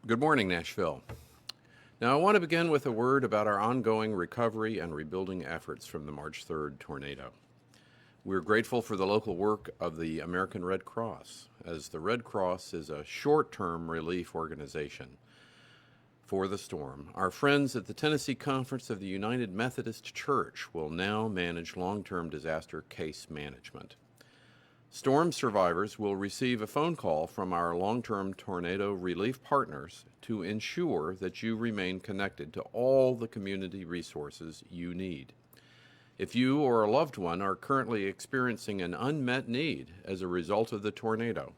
Good morning, Nashville. Now, I want to begin with a word about our ongoing recovery and rebuilding efforts from the March 3rd tornado. We're grateful for the local work of the American Red Cross, as the Red Cross is a short-term relief organization for the storm. Our friends at the Tennessee Conference of the United Methodist Church will now manage long-term disaster case management. Storm survivors will receive a phone call from our long-term tornado relief partners to ensure that you remain connected to all the community resources you need. If you or a loved one are currently experiencing an unmet need as a result of the tornado,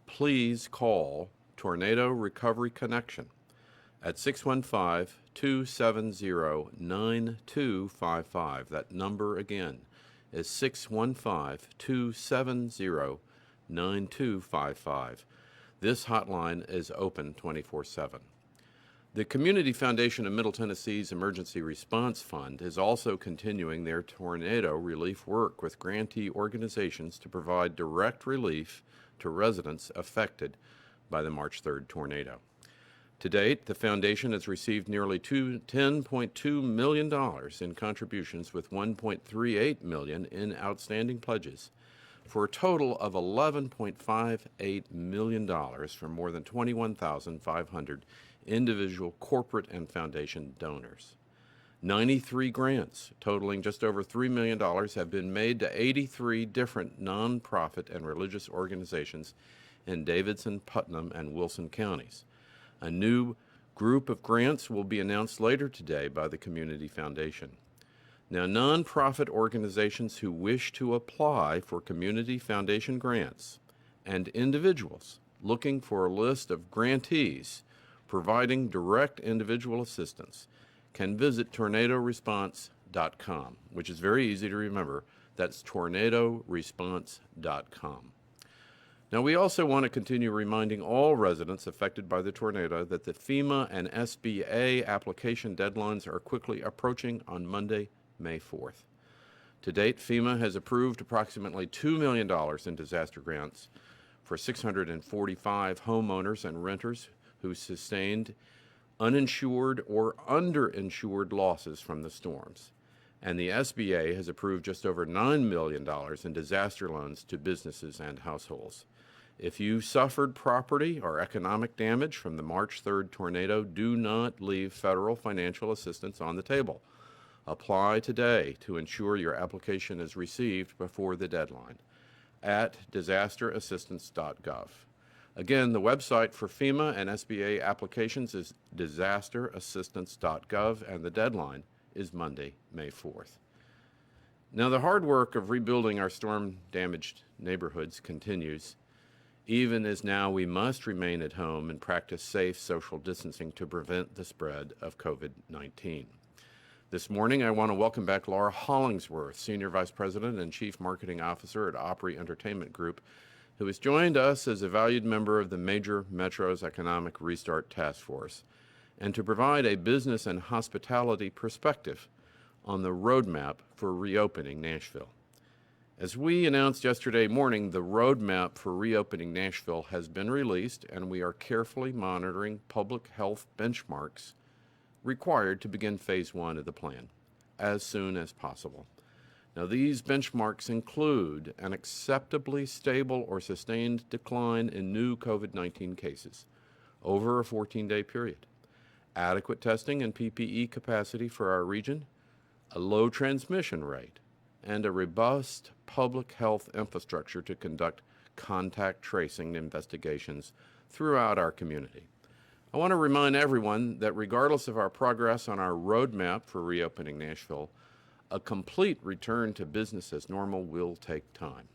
please call Tornado Recovery Connection at 615-270-9255. That number again is 615-270-9255. This hotline is open 24/7. The Community Foundation of Middle Tennessee's Emergency Response Fund is also continuing their tornado relief work with grantee organizations to provide direct relief to residents affected by the March 3rd tornado. To date, the Foundation has received nearly $10.2 million in contributions with $1.38 million in outstanding pledges, for a total of $11.58 million from more than 21,500 individual, corporate, and foundation donors. 93 grants totaling just over $3 million have been made to 83 different nonprofit and religious organizations in Davidson, Putnam, and Wilson counties. A new group of grants will be announced later today by the Community Foundation. Now, nonprofit organizations who wish to apply for Community Foundation grants and individuals looking for a list of grantees providing direct individual assistance can visit tornadoresponse.com, which is very easy to remember. That's tornadoresponse.com. Now, we also want to continue reminding all residents affected by the tornado that the FEMA and SBA application deadlines are quickly approaching on Monday, May 4th. To date, FEMA has approved approximately $2 million in disaster grants for 645 homeowners and renters who sustained uninsured or underinsured losses from the storms. And the SBA has approved just over $9 million in disaster loans to businesses and households. If you suffered property or economic damage from the March 3rd tornado, do not leave federal financial assistance on the table. Apply today to ensure your application is received before the deadline at disasterassistance.gov. Again, the website for FEMA and SBA applications is disasterassistance.gov, and the deadline is Monday, May 4th. Now, the hard work of rebuilding our storm-damaged neighborhoods continues, even as now we must remain at home and practice safe social distancing to prevent the spread of COVID-19. This morning, I want to welcome back Laura Hollingsworth, Senior Vice President and Chief Marketing Officer at OPRY Entertainment Group, who has joined us as a valued member of the Major Metros Economic Restart Task Force, and to provide a business and hospitality perspective on the roadmap for reopening Nashville. As we announced yesterday morning, the roadmap for reopening Nashville has been released, and we are carefully monitoring public health benchmarks required to begin phase 1 of the plan as soon as possible. Now, these benchmarks include an acceptably stable or sustained decline in new COVID-19 cases over a 14-day period, adequate testing and PPE capacity for our region, a low transmission rate, and a robust public health infrastructure to conduct contact tracing investigations throughout our community. I want to remind everyone that regardless of our progress on our roadmap for reopening Nashville, a complete return to business as normal will take time.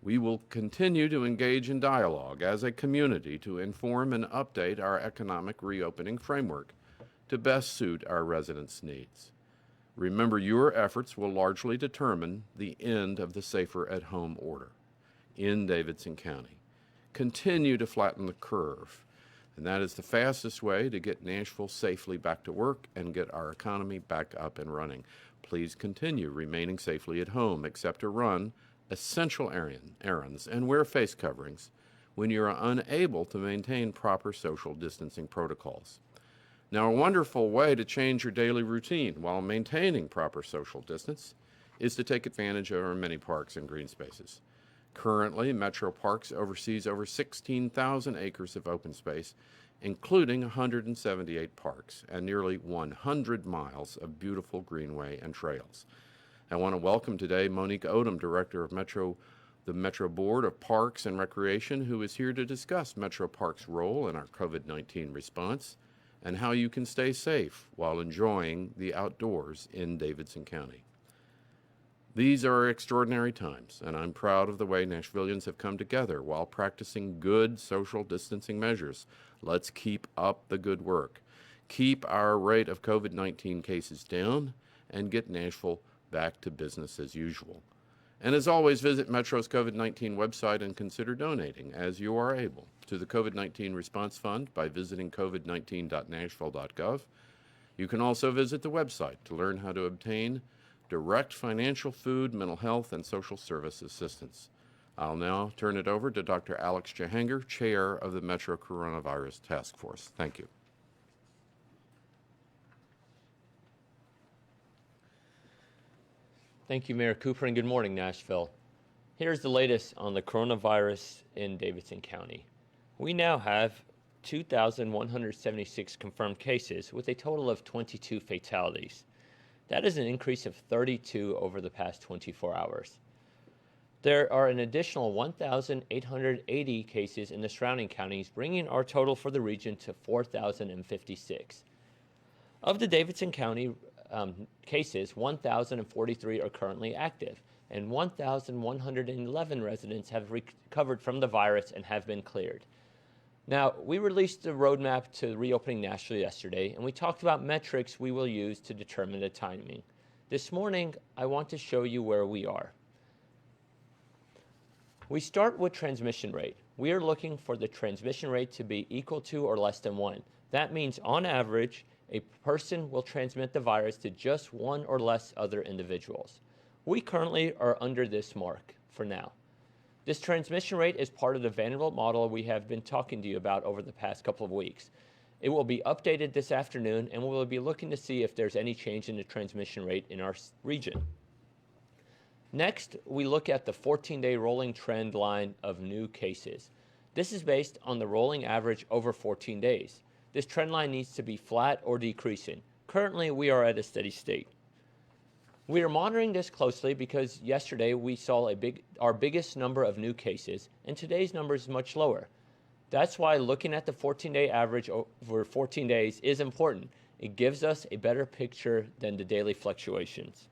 We will continue to engage in dialogue as a community to inform and update our economic reopening framework to best suit our residents' needs. Remember, your efforts will largely determine the end of the Safer at Home order in Davidson County. Continue to flatten the curve, and that is the fastest way to get Nashville safely back to work and get our economy back up and running. Please continue remaining safely at home, except to run essential errands and wear face coverings when you are unable to maintain proper social distancing protocols. Now, a wonderful way to change your daily routine while maintaining proper social distance is to take advantage of our many parks and green spaces. Currently, Metro Parks oversees over 16,000 acres of open space, including 178 parks and nearly 100 miles of beautiful greenway and trails. I want to welcome today Monique Odom, Director of the Metro Board of Parks and Recreation, who is here to discuss Metro Parks' role in our COVID-19 response and how you can stay safe while enjoying the outdoors in Davidson County. These are extraordinary times, and I'm proud of the way Nashvillians have come together while practicing good social distancing measures. Let's keep up the good work, keep our rate of COVID-19 cases down, and get Nashville back to business as usual. And as always, visit Metro's COVID-19 website and consider donating, as you are able, to the COVID-19 Response Fund by visiting covid19.nashville.gov. You can also visit the website to learn how to obtain direct financial, food, mental health, and social service assistance. I'll now turn it over to Dr. Alex Jahangir, Chair of the Metro Coronavirus Task Force. Thank you. Thank you, Mayor Cooper, and good morning, Nashville. Here's the latest on the coronavirus in Davidson County. We now have 2,176 confirmed cases with a total of 22 fatalities. That is an increase of 32 over the past 24 hours. There are an additional 1,880 cases in the surrounding counties, bringing our total for the region to 4,056. Of the Davidson County cases, 1,043 are currently active, and 1,111 residents have recovered from the virus and have been cleared. Now, we released the roadmap to reopening Nashville yesterday, and we talked about metrics we will use to determine the timing. This morning, I want to show you where we are. We start with transmission rate. We are looking for the transmission rate to be equal to or less than 1. That means, on average, a person will transmit the virus to just one or less other individuals. We currently are under this mark for now. This transmission rate is part of the Vanderbilt model we have been talking to you about over the past couple of weeks. It will be updated this afternoon, and we will be looking to see if there's any change in the transmission rate in our region. Next, we look at the 14-day rolling trend line of new cases. This is based on the rolling average over 14 days. This trend line needs to be flat or decreasing. Currently, we are at a steady state. We are monitoring this closely because yesterday we saw our biggest number of new cases, and today's number is much lower. That's why looking at the 14-day average over 14 days is important. It gives us a better picture than the daily fluctuations.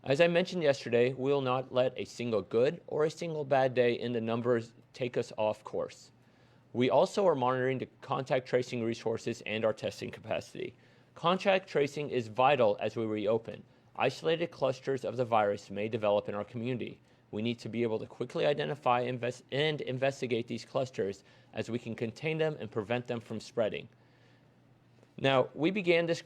As I mentioned yesterday, we will not let a single good or a single bad day in the numbers take us off course. We also are monitoring the contact tracing resources and our testing capacity. Contact tracing is vital as we reopen. Isolated clusters of the virus may develop in our community. We need to be able to quickly identify and investigate these clusters as we can contain them and prevent them from spreading. Now, we began this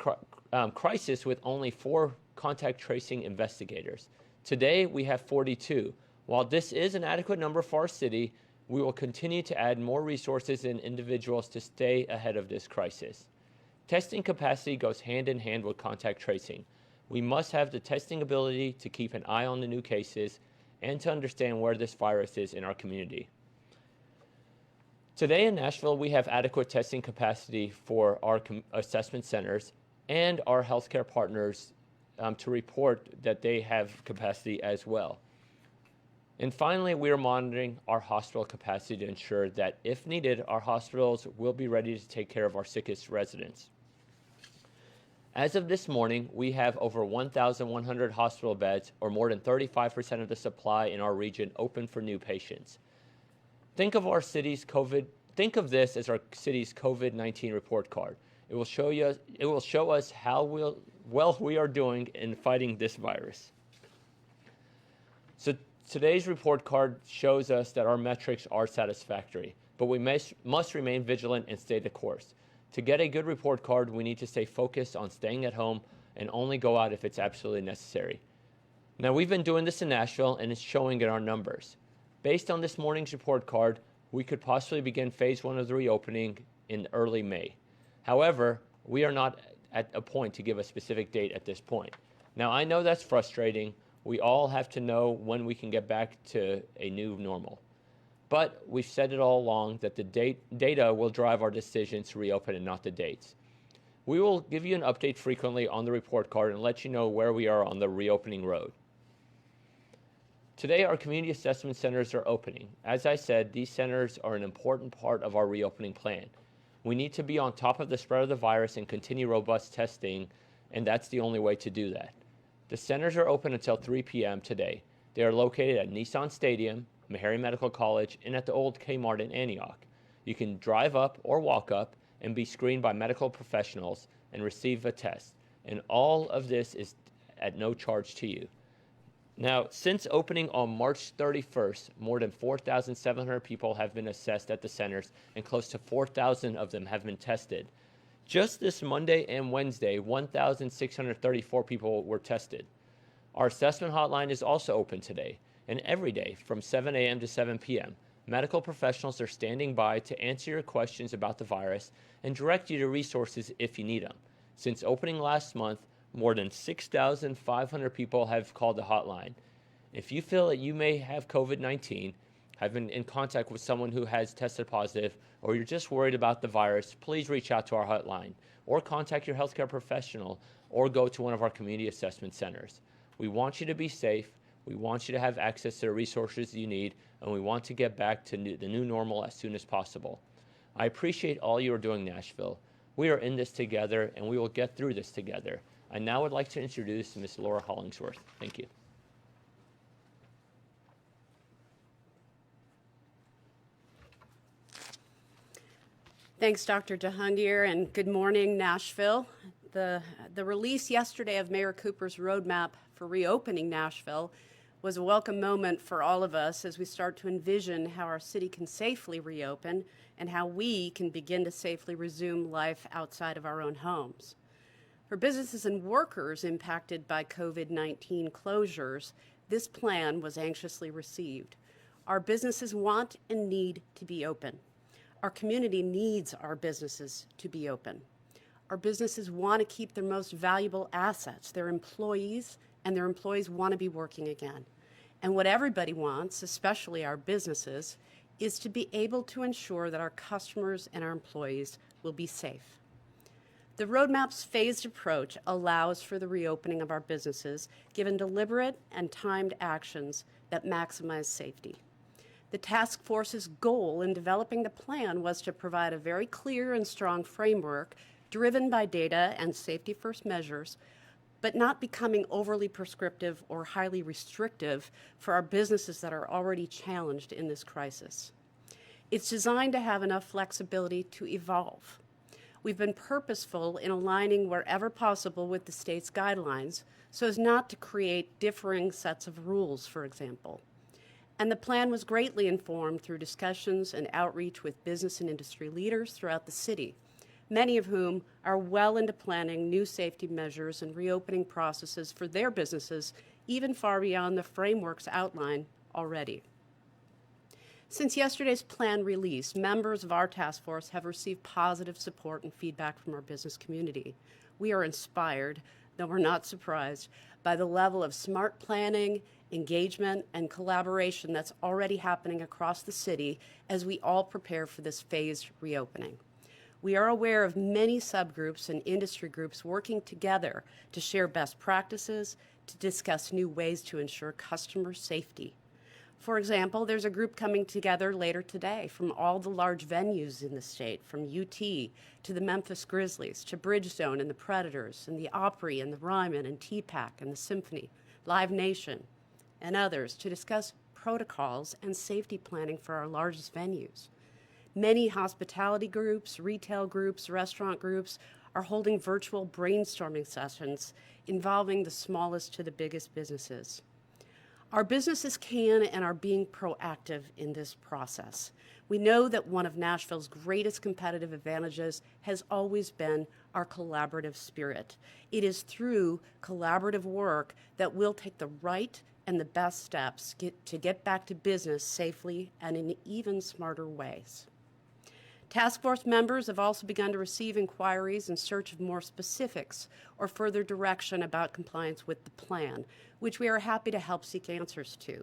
crisis with only 4 contact tracing investigators. Today, we have 42. While this is an adequate number for our city, we will continue to add more resources and individuals to stay ahead of this crisis. Testing capacity goes hand in hand with contact tracing. We must have the testing ability to keep an eye on the new cases and to understand where this virus is in our community. Today in Nashville, we have adequate testing capacity for our assessment centers and our healthcare partners to report that they have capacity as well. And finally, we are monitoring our hospital capacity to ensure that, if needed, our hospitals will be ready to take care of our sickest residents. As of this morning, we have over 1,100 hospital beds, or more than 35% of the supply in our region, open for new patients. Think of this as our city's COVID-19 report card. It will show us how well we are doing in fighting this virus. So today's report card shows us that our metrics are satisfactory, but we must remain vigilant and stay the course. To get a good report card, we need to stay focused on staying at home and only go out if it's absolutely necessary. Now, we've been doing this in Nashville, and it's showing in our numbers. Based on this morning's report card, we could possibly begin phase 1 of the reopening in early May. However, we are not at a point to give a specific date at this point. Now, I know that's frustrating. We all have to know when we can get back to a new normal. But we've said it all along that the data will drive our decisions to reopen and not the dates. We will give you an update frequently on the report card and let you know where we are on the reopening road. Today, our community assessment centers are opening. As I said, these centers are an important part of our reopening plan. We need to be on top of the spread of the virus and continue robust testing, and that's the only way to do that. The centers are open until 3 p.m. today. They are located at Nissan Stadium, Meharry Medical College, and at the old Kmart in Antioch. You can drive up or walk up and be screened by medical professionals and receive a test. And all of this is at no charge to you. Now, since opening on March 31st, more than 4,700 people have been assessed at the centers and close to 4,000 of them have been tested. Just this Monday and Wednesday, 1,634 people were tested. Our assessment hotline is also open today and every day from 7 a.m. to 7 p.m. Medical professionals are standing by to answer your questions about the virus and direct you to resources if you need them. Since opening last month, more than 6,500 people have called the hotline. If you feel that you may have COVID-19, have been in contact with someone who has tested positive, or you're just worried about the virus, please reach out to our hotline or contact your healthcare professional or go to one of our community assessment centers. We want you to be safe. We want you to have access to the resources you need, and we want to get back to the new normal as soon as possible. I appreciate all you are doing, Nashville. We are in this together, and we will get through this together. I now would like to introduce Ms. Laura Hollingsworth. Thank you. Thanks, Dr. Jahangir, and good morning, Nashville. The release yesterday of Mayor Cooper's roadmap for reopening Nashville was a welcome moment for all of us as we start to envision how our city can safely reopen and how we can begin to safely resume life outside of our own homes. For businesses and workers impacted by COVID-19 closures, this plan was anxiously received. Our businesses want and need to be open. Our community needs our businesses to be open. Our businesses want to keep their most valuable assets, their employees, and their employees want to be working again. And what everybody wants, especially our businesses, is to be able to ensure that our customers and our employees will be safe. The roadmap's phased approach allows for the reopening of our businesses, given deliberate and timed actions that maximize safety. The task force's goal in developing the plan was to provide a very clear and strong framework driven by data and safety-first measures, but not becoming overly prescriptive or highly restrictive for our businesses that are already challenged in this crisis. It's designed to have enough flexibility to evolve. We've been purposeful in aligning wherever possible with the state's guidelines so as not to create differing sets of rules, for example. And the plan was greatly informed through discussions and outreach with business and industry leaders throughout the city, many of whom are well into planning new safety measures and reopening processes for their businesses, even far beyond the frameworks outlined already. Since yesterday's plan release, members of our task force have received positive support and feedback from our business community. We are inspired, though we're not surprised, by the level of smart planning, engagement, and collaboration that's already happening across the city as we all prepare for this phased reopening. We are aware of many subgroups and industry groups working together to share best practices, to discuss new ways to ensure customer safety. For example, there's a group coming together later today from all the large venues in the state, from UT to the Memphis Grizzlies, to Bridgestone and the Predators, and the OPRY and the RYMAN and TPAC and the Symphony, Live Nation, and others to discuss protocols and safety planning for our largest venues. Many hospitality groups, retail groups, restaurant groups are holding virtual brainstorming sessions involving the smallest to the biggest businesses. Our businesses can and are being proactive in this process. We know that one of Nashville's greatest competitive advantages has always been our collaborative spirit. It is through collaborative work that we'll take the right and the best steps to get back to business safely and in even smarter ways. Task force members have also begun to receive inquiries in search of more specifics or further direction about compliance with the plan, which we are happy to help seek answers to.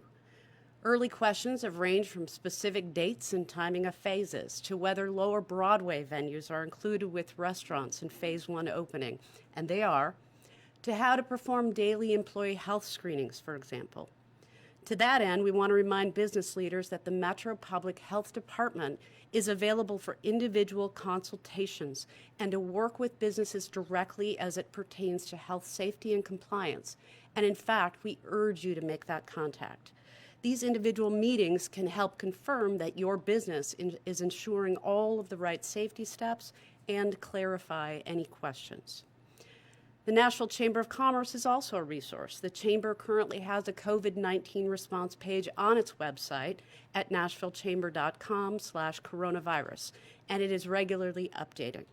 Early questions have ranged from specific dates and timing of phases to whether lower Broadway venues are included with restaurants in Phase 1 opening, and they are, to how to perform daily employee health screenings, for example. To that end, we want to remind business leaders that the Metro Public Health Department is available for individual consultations and to work with businesses directly as it pertains to health safety and compliance. And in fact, we urge you to make that contact. These individual meetings can help confirm that your business is ensuring all of the right safety steps and clarify any questions. The Nashville Chamber of Commerce is also a resource. The Chamber currently has a COVID-19 response page on its website at nashvillechamber.com/coronavirus, and it is regularly updating.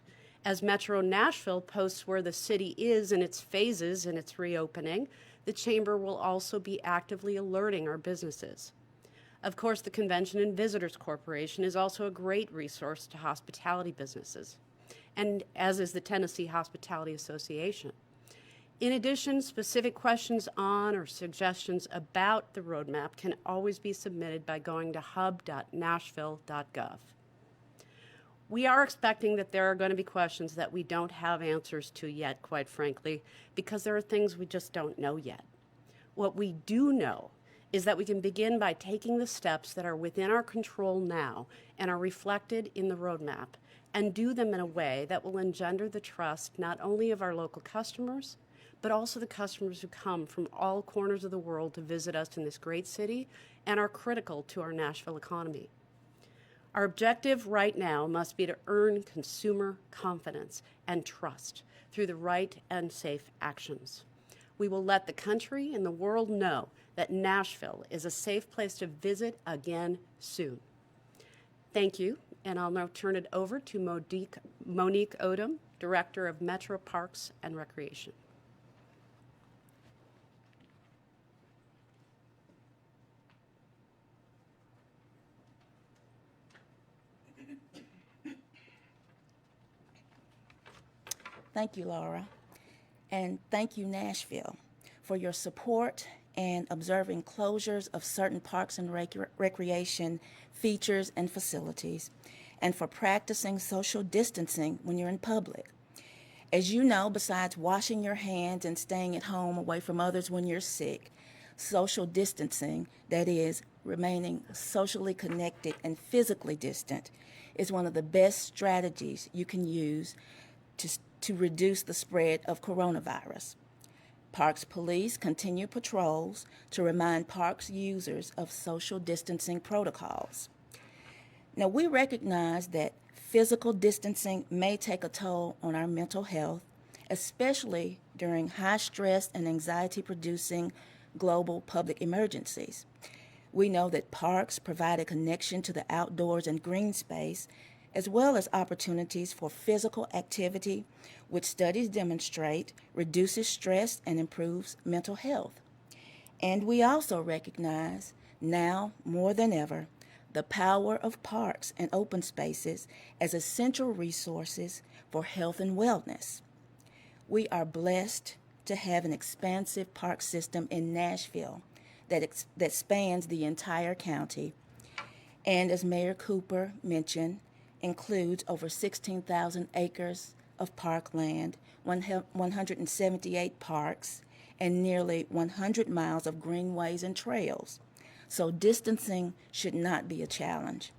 As Metro Nashville posts where the city is in its phases in its reopening, the Chamber will also be actively alerting our businesses. Of course, the Convention and Visitors Corporation is also a great resource to hospitality businesses, and as is the Tennessee Hospitality Association. In addition, specific questions on or suggestions about the roadmap can always be submitted by going to hub.nashville.gov. We are expecting that there are going to be questions that we don't have answers to yet, quite frankly, because there are things we just don't know yet. What we do know is that we can begin by taking the steps that are within our control now and are reflected in the roadmap, and do them in a way that will engender the trust not only of our local customers, but also the customers who come from all corners of the world to visit us in this great city and are critical to our Nashville economy. Our objective right now must be to earn consumer confidence and trust through the right and safe actions. We will let the country and the world know that Nashville is a safe place to visit again soon. Thank you, and I'll now turn it over to Monique Odom, Director of Metro Parks and Recreation. Thank you, Laura, and thank you, Nashville, for your support and observing closures of certain parks and recreation features and facilities, and for practicing social distancing when you're in public. As you know, besides washing your hands and staying at home away from others when you're sick, social distancing, that is, remaining socially connected and physically distant, is one of the best strategies you can use to reduce the spread of coronavirus. Parks Police continue patrols to remind parks users of social distancing protocols. Now, we recognize that physical distancing may take a toll on our mental health, especially during high-stress and anxiety-producing global public emergencies. We know that parks provide a connection to the outdoors and green space, as well as opportunities for physical activity, which studies demonstrate reduces stress and improves mental health. And we also recognize, now more than ever, the power of parks and open spaces as essential resources for health and wellness. We are blessed to have an expansive park system in Nashville that spans the entire county, and as Mayor Cooper mentioned, includes over 16,000 acres of parkland, 178 parks, and nearly 100 miles of greenways and trails. So distancing should not be a challenge.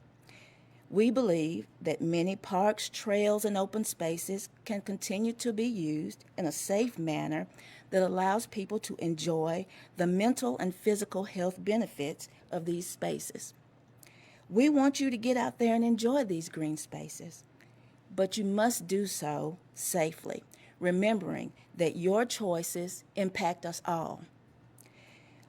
We believe that many parks, trails, and open spaces can continue to be used in a safe manner that allows people to enjoy the mental and physical health benefits of these spaces. We want you to get out there and enjoy these green spaces, but you must do so safely, remembering that your choices impact us all.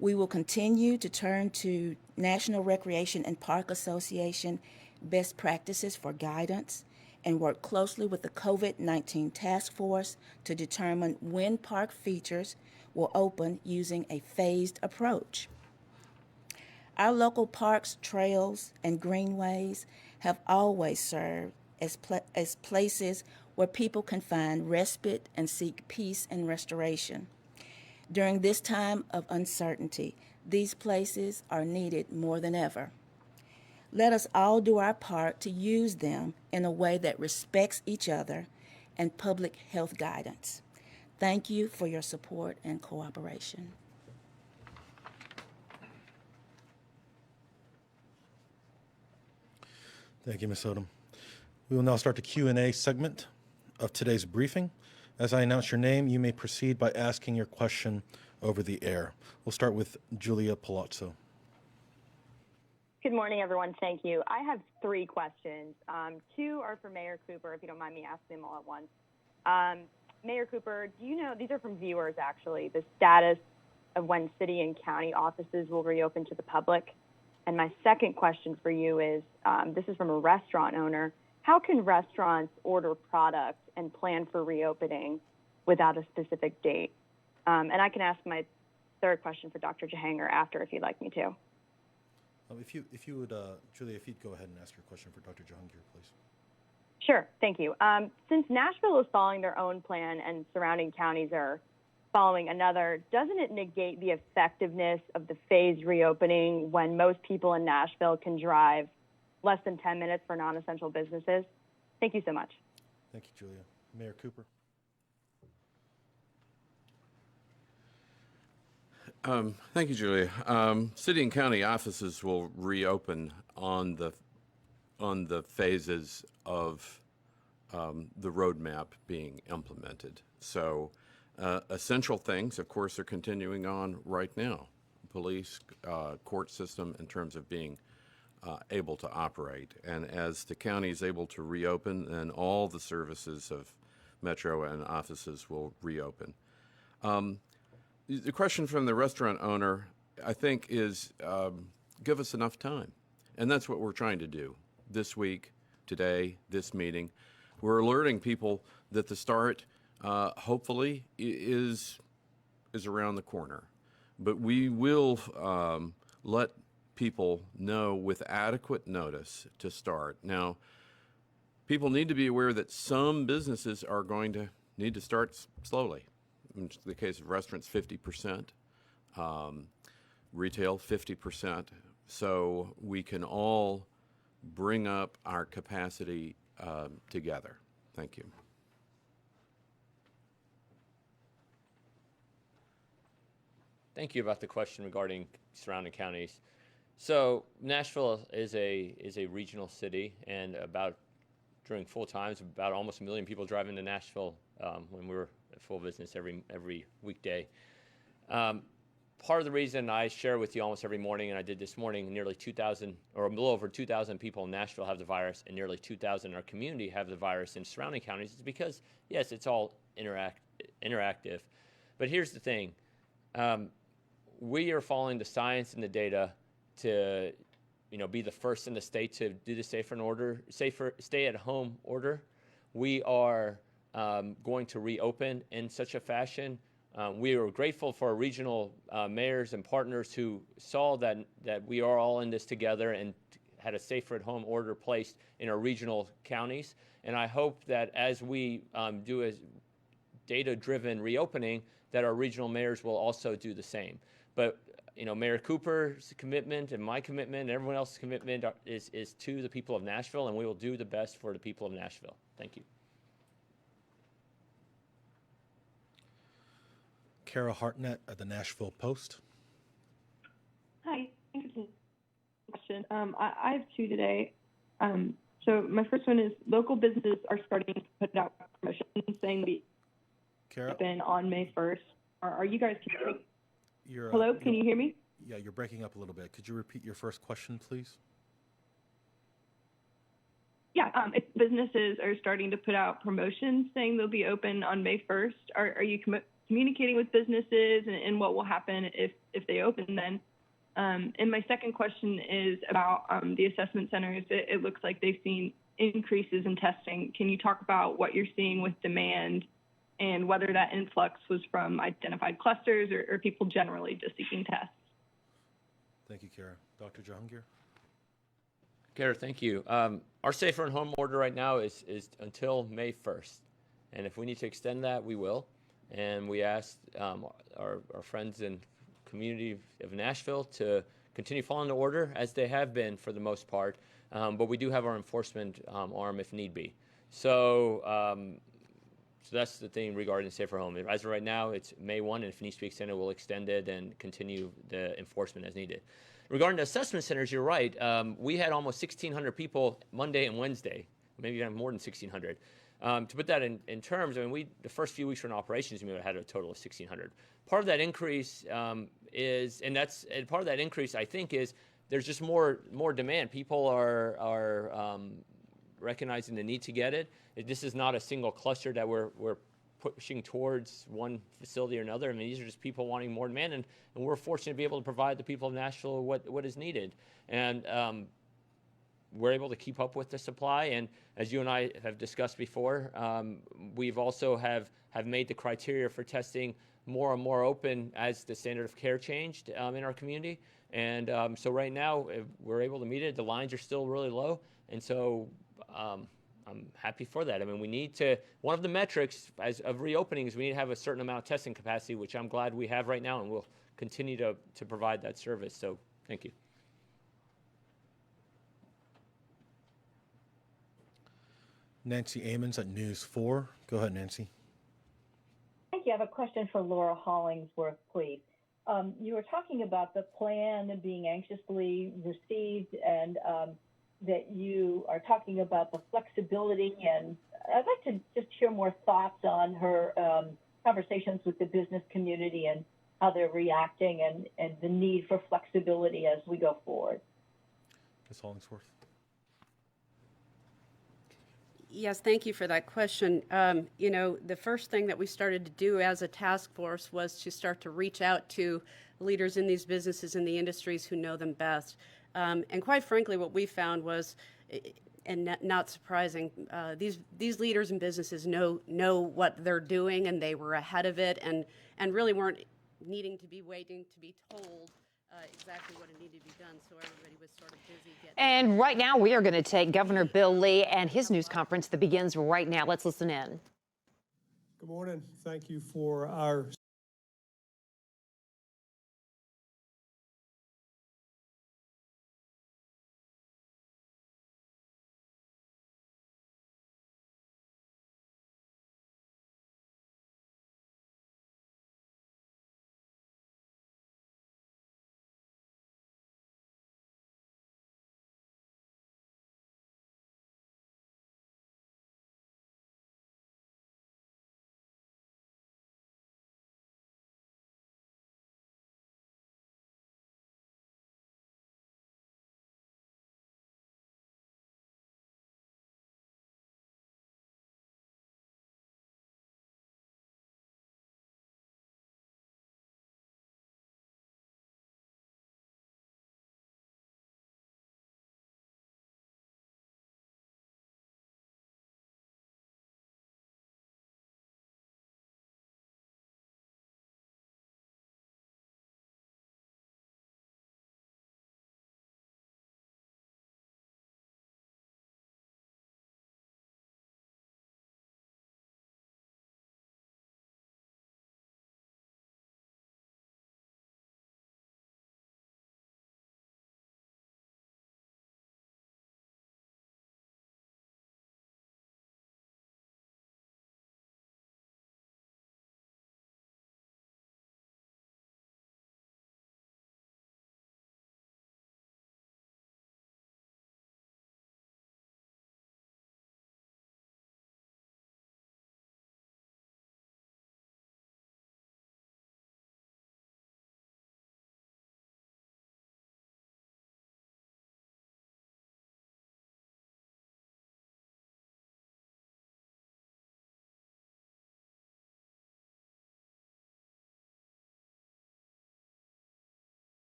We will continue to turn to National Recreation and Park Association best practices for guidance and work closely with the COVID-19 task force to determine when park features will open using a phased approach. Our local parks, trails, and greenways have always served as places where people can find respite and seek peace and restoration. During this time of uncertainty, these places are needed more than ever. Let us all do our part to use them in a way that respects each other and public health guidance. Thank you for your support and cooperation. Thank you, Ms. Odom. We will now start the Q&A segment of today's briefing. As I announce your name, you may proceed by asking your question over the air. We'll start with Julia Palazzo. Good morning, everyone. Thank you. I have 3 questions. 2 are for Mayor Cooper, if you don't mind me asking them all at once. Mayor Cooper, do you know, these are from viewers actually, the status of when city and county offices will reopen to the public? And my second question for you is, this is from a restaurant owner. How can restaurants order product and plan for reopening without a specific date? And I can ask my third question for Dr. Jahangir after if you'd like me to. If you would, Julia, if you'd go ahead and ask your question for Dr. Jahangir, please. Sure, thank you. Since Nashville is following their own plan and surrounding counties are following another, doesn't it negate the effectiveness of the phased reopening when most people in Nashville can drive less than 10 minutes for non-essential businesses? Thank you so much. Thank you, Julia. Mayor Cooper. Thank you, Julia. City and county offices will reopen on the phases of the roadmap being implemented. So essential things, of course, are continuing on right now. Police, court system in terms of being able to operate. And as the county is able to reopen, then all the services of Metro and offices will reopen. The question from the restaurant owner, I think, is give us enough time. And that's what we're trying to do this week, today, this meeting. We're alerting people that the start, hopefully, is around the corner. But we will let people know with adequate notice to start. Now, people need to be aware that some businesses are going to need to start slowly. In the case of restaurants, 50%, retail, 50%. So we can all bring up our capacity together. Thank you. Thank you about the question regarding surrounding counties. So Nashville is a regional city, and during full times, about almost 1 million people drive into Nashville when we're at full business every weekday. Part of the reason I share with you almost every morning, and I did this morning, nearly 2,000 or a little over 2,000 people in Nashville have the virus, and nearly 2,000 in our community have the virus in surrounding counties, is because, yes, it's all interactive. But here's the thing. We are following the science and the data to, be the first in the state to do the safer stay-at-home order. We are going to reopen in such a fashion. We are grateful for our regional mayors and partners who saw that we are all in this together and had a safer-at-home order placed in our regional counties. And I hope that as we do a data-driven reopening, that our regional mayors will also do the same. But Mayor Cooper's commitment and my commitment and everyone else's commitment is to the people of Nashville, and we will do the best for the people of Nashville. Thank you. Kara Hartnett at the Nashville Post. Hi, thanks for the question. I have 2 today. So my first one is local businesses are starting to put out promotions saying the open on May 1st. Are you guys hearing? Hello, can you hear me? Yeah, you're breaking up a little bit. Could you repeat your first question, please? Yeah, if businesses are starting to put out promotions saying they'll be open on May 1st, are you communicating with businesses and what will happen if they open then? And my second question is about the assessment centers. It looks like they've seen increases in testing. Can you talk about what you're seeing with demand and whether that influx was from identified clusters or people generally just seeking tests. Thank you, Kara. Dr. Jahangir? Kara, thank you. Our safer and home order right now is until May 1st. And if we need to extend that, we will. And we asked our friends and community of Nashville to continue following the order as they have been for the most part. But we do have our enforcement arm if need be. So that's the thing regarding safer home. As of right now, it's May 1, and if it needs to be extended, we'll extend it and continue the enforcement as needed. Regarding the assessment centers, you're right. We had almost 1,600 people Monday and Wednesday, maybe even more than 1,600. To put that in terms, I mean, the first few weeks were in operations, we had a total of 1,600. Part of that increase part of that increase, I think, is there's just more demand. People are recognizing the need to get it. This is not a single cluster that we're pushing towards one facility or another. I mean, these are just people wanting more demand, and we're fortunate to be able to provide the people of Nashville what is needed. And we're able to keep up with the supply. And as you and I have discussed before, we've also have made the criteria for testing more and more open as the standard of care changed in our community. And so right now, we're able to meet it. The lines are still really low. And so I'm happy for that. I mean, we need to, one of the metrics of reopening is we need to have a certain amount of testing capacity, which I'm glad we have right now, and we'll continue to provide that service. So thank you. Nancy Amons at News 4. Go ahead, Nancy. Thank you. I have a question for Laura Hollingsworth, please. You were talking about the plan being anxiously received, and that you are talking about the flexibility, and I'd like to just hear more thoughts on her conversations with the business community and how they're reacting and the need for flexibility as we go forward. Ms. Hollingsworth. Yes, thank you for that question. You know, the first thing that we started to do as a task force was to start to reach out to leaders in these businesses and the industries who know them best. And quite frankly, what we found was, and not surprising, these leaders and businesses know what they're doing, and they were ahead of it, and really weren't needing to be waiting to be told exactly what it needed to be done. So everybody was sort of busy getting. And right now, we are going to take Governor Bill Lee and his news conference that begins right now. Let's listen in. Good morning. Thank you for our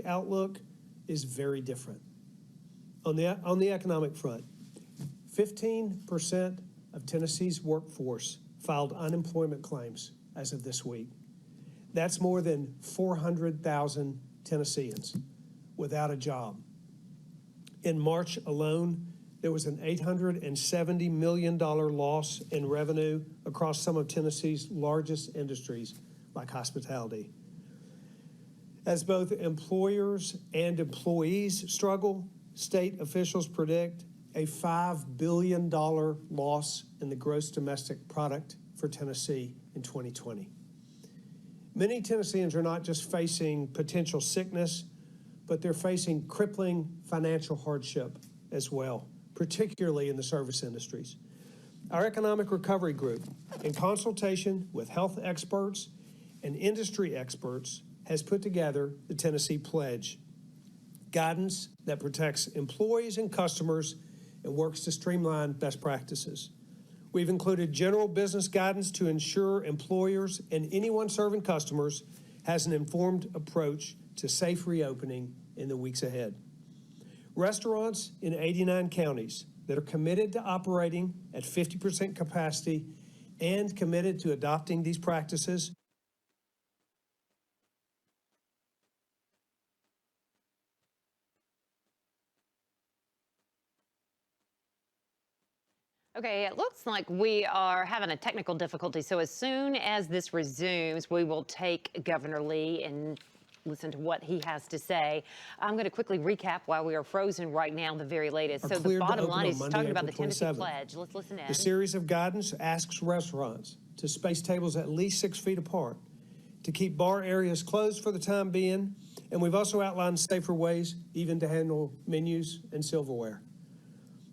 outlook is very different. On the economic front, 15% of Tennessee's workforce filed unemployment claims as of this week. That's more than 400,000 Tennesseans without a job. In March alone, there was an $870 million loss in revenue across some of Tennessee's largest industries, like hospitality. As both employers and employees struggle, state officials predict a $5 billion loss in the gross domestic product for Tennessee in 2020. Many Tennesseans are not just facing potential sickness, but they're facing crippling financial hardship as well, particularly in the service industries. Our Economic Recovery Group, in consultation with health experts and industry experts, has put together the Tennessee Pledge, guidance that protects employees and customers and works to streamline best practices. We've included general business guidance to ensure employers and anyone serving customers has an informed approach to safe reopening in the weeks ahead. Restaurants in 89 counties that are committed to operating at 50% capacity and committed to adopting these practices Okay, it looks like we are having a technical difficulty. So as soon as this resumes, we will take Governor Lee and listen to what he has to say. I'm going to quickly recap while we are frozen right now, the very latest. So the bottom line is he's talking about the Tennessee Pledge. Let's listen in. The series of guidance asks restaurants to space tables at least 6 feet apart, to keep bar areas closed for the time being, and we've also outlined safer ways even to handle menus and silverware.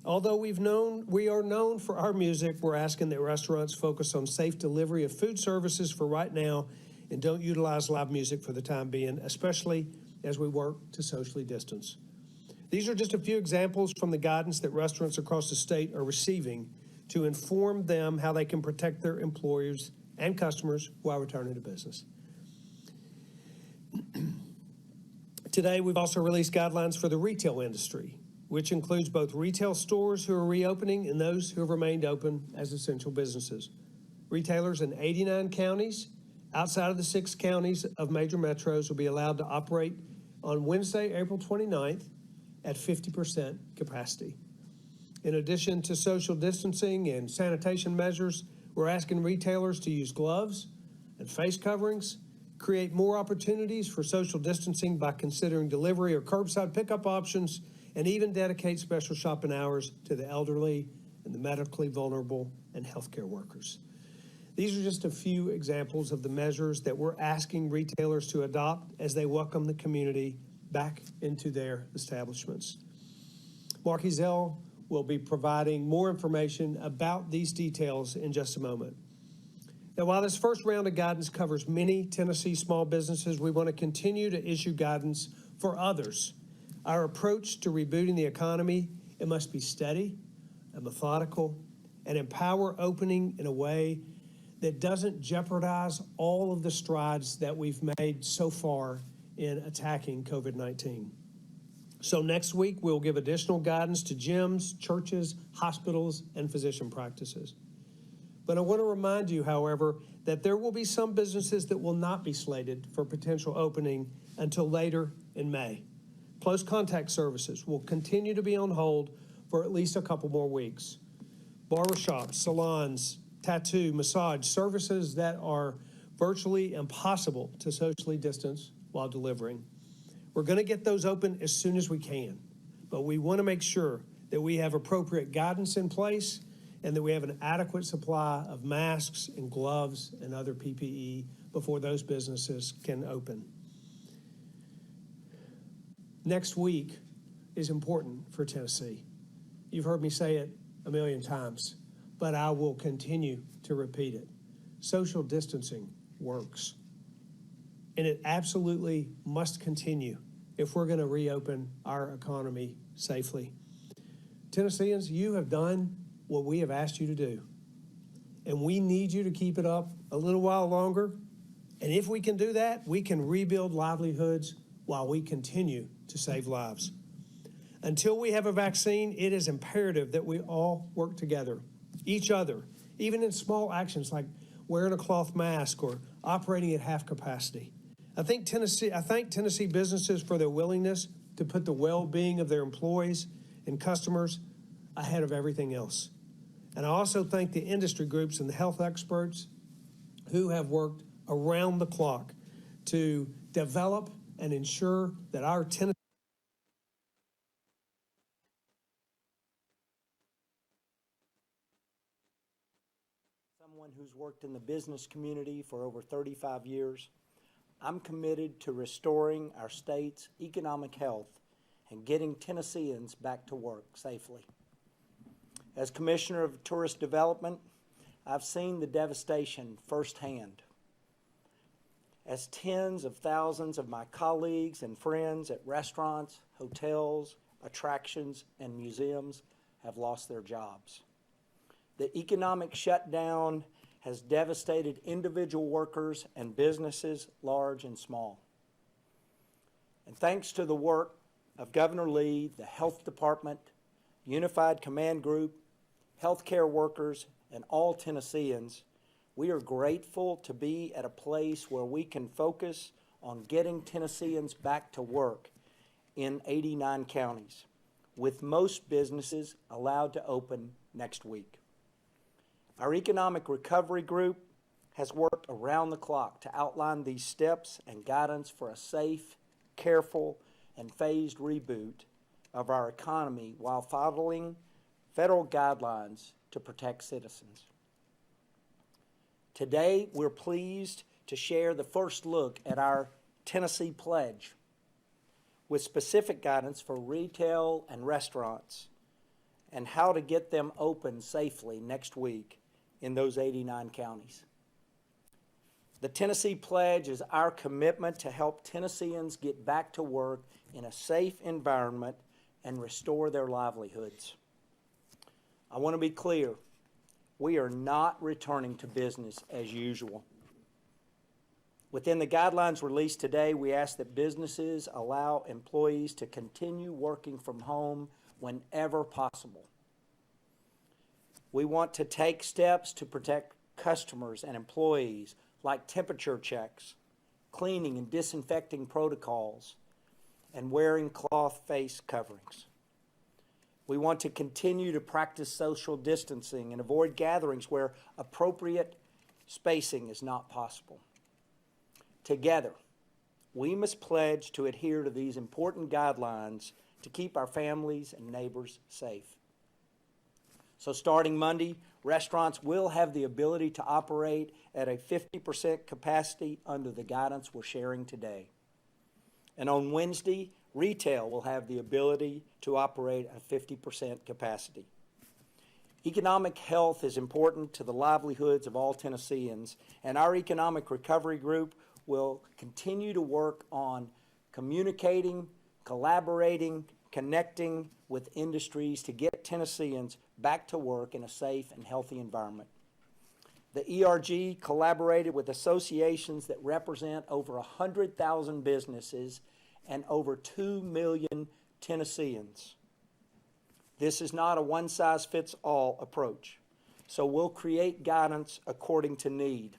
Although we are known for our music, we're asking that restaurants focus on safe delivery of food services for right now and don't utilize live music for the time being, especially as we work to socially distance. These are just a few examples from the guidance that restaurants across the state are receiving to inform them how they can protect their employers and customers while returning to business. Today, we've also released guidelines for the retail industry, which includes both retail stores who are reopening and those who have remained open as essential businesses. Retailers in 89 counties outside of the 6 counties of major metros will be allowed to operate on Wednesday, April 29th at 50% capacity. In addition to social distancing and sanitation measures, we're asking retailers to use gloves and face coverings, create more opportunities for social distancing by considering delivery or curbside pickup options, and even dedicate special shopping hours to the elderly and the medically vulnerable and healthcare workers. These are just a few examples of the measures that we're asking retailers to adopt as they welcome the community back into their establishments. Mark EZELL will be providing more information about these details in just a moment. Now, while this first round of guidance covers many Tennessee small businesses, we want to continue to issue guidance for others. Our approach to rebooting the economy, it must be steady and methodical and empower opening in a way that doesn't jeopardize all of the strides that we've made so far in attacking COVID-19. So next week, we'll give additional guidance to gyms, churches, hospitals, and physician practices. But I want to remind you, however, that there will be some businesses that will not be slated for potential opening until later in May. Close contact services will continue to be on hold for at least a couple more weeks. Barbershops, salons, tattoo, massage, services that are virtually impossible to socially distance while delivering. We're going to get those open as soon as we can, but we want to make sure that we have appropriate guidance in place and that we have an adequate supply of masks and gloves and other PPE before those businesses can open. Next week is important for Tennessee. You've heard me say it a million times, but I will continue to repeat it. Social distancing works, and it absolutely must continue if we're going to reopen our economy safely. Tennesseans, you have done what we have asked you to do, and we need you to keep it up a little while longer. And if we can do that, we can rebuild livelihoods while we continue to save lives. Until we have a vaccine, it is imperative that we all work together, each other, even in small actions like wearing a cloth mask or operating at half capacity. I thank Tennessee businesses for their willingness to put the well-being of their employees and customers ahead of everything else. And I also thank the industry groups and the health experts who have worked around the clock to develop and ensure that our Tennessee someone who's worked in the business community for over 35 years, I'm committed to restoring our state's economic health and getting Tennesseans back to work safely. As Commissioner of Tourist Development, I've seen the devastation firsthand. As tens of thousands of my colleagues and friends at restaurants, hotels, attractions, and museums have lost their jobs. The economic shutdown has devastated individual workers and businesses, large and small. And thanks to the work of Governor Lee, the Health Department, Unified Command Group, healthcare workers, and all Tennesseans, we are grateful to be at a place where we can focus on getting Tennesseans back to work in 89 counties, with most businesses allowed to open next week. Our Economic Recovery Group has worked around the clock to outline these steps and guidance for a safe, careful, and phased reboot of our economy while following federal guidelines to protect citizens. Today, we're pleased to share the first look at our Tennessee Pledge with specific guidance for retail and restaurants and how to get them open safely next week in those 89 counties. The Tennessee Pledge is our commitment to help Tennesseans get back to work in a safe environment and restore their livelihoods. I want to be clear, we are not returning to business as usual. Within the guidelines released today, we ask that businesses allow employees to continue working from home whenever possible. We want to take steps to protect customers and employees like temperature checks, cleaning and disinfecting protocols, and wearing cloth face coverings. We want to continue to practice social distancing and avoid gatherings where appropriate spacing is not possible. Together, we must pledge to adhere to these important guidelines to keep our families and neighbors safe. So starting Monday, restaurants will have the ability to operate at a 50% capacity under the guidance we're sharing today. And on Wednesday, retail will have the ability to operate at 50% capacity. Economic health is important to the livelihoods of all Tennesseans, and our Economic Recovery Group will continue to work on communicating, collaborating, connecting with industries to get Tennesseans back to work in a safe and healthy environment. The ERG collaborated with associations that represent over 100,000 businesses and over 2 million Tennesseans. This is not a one-size-fits-all approach, so we'll create guidance according to need.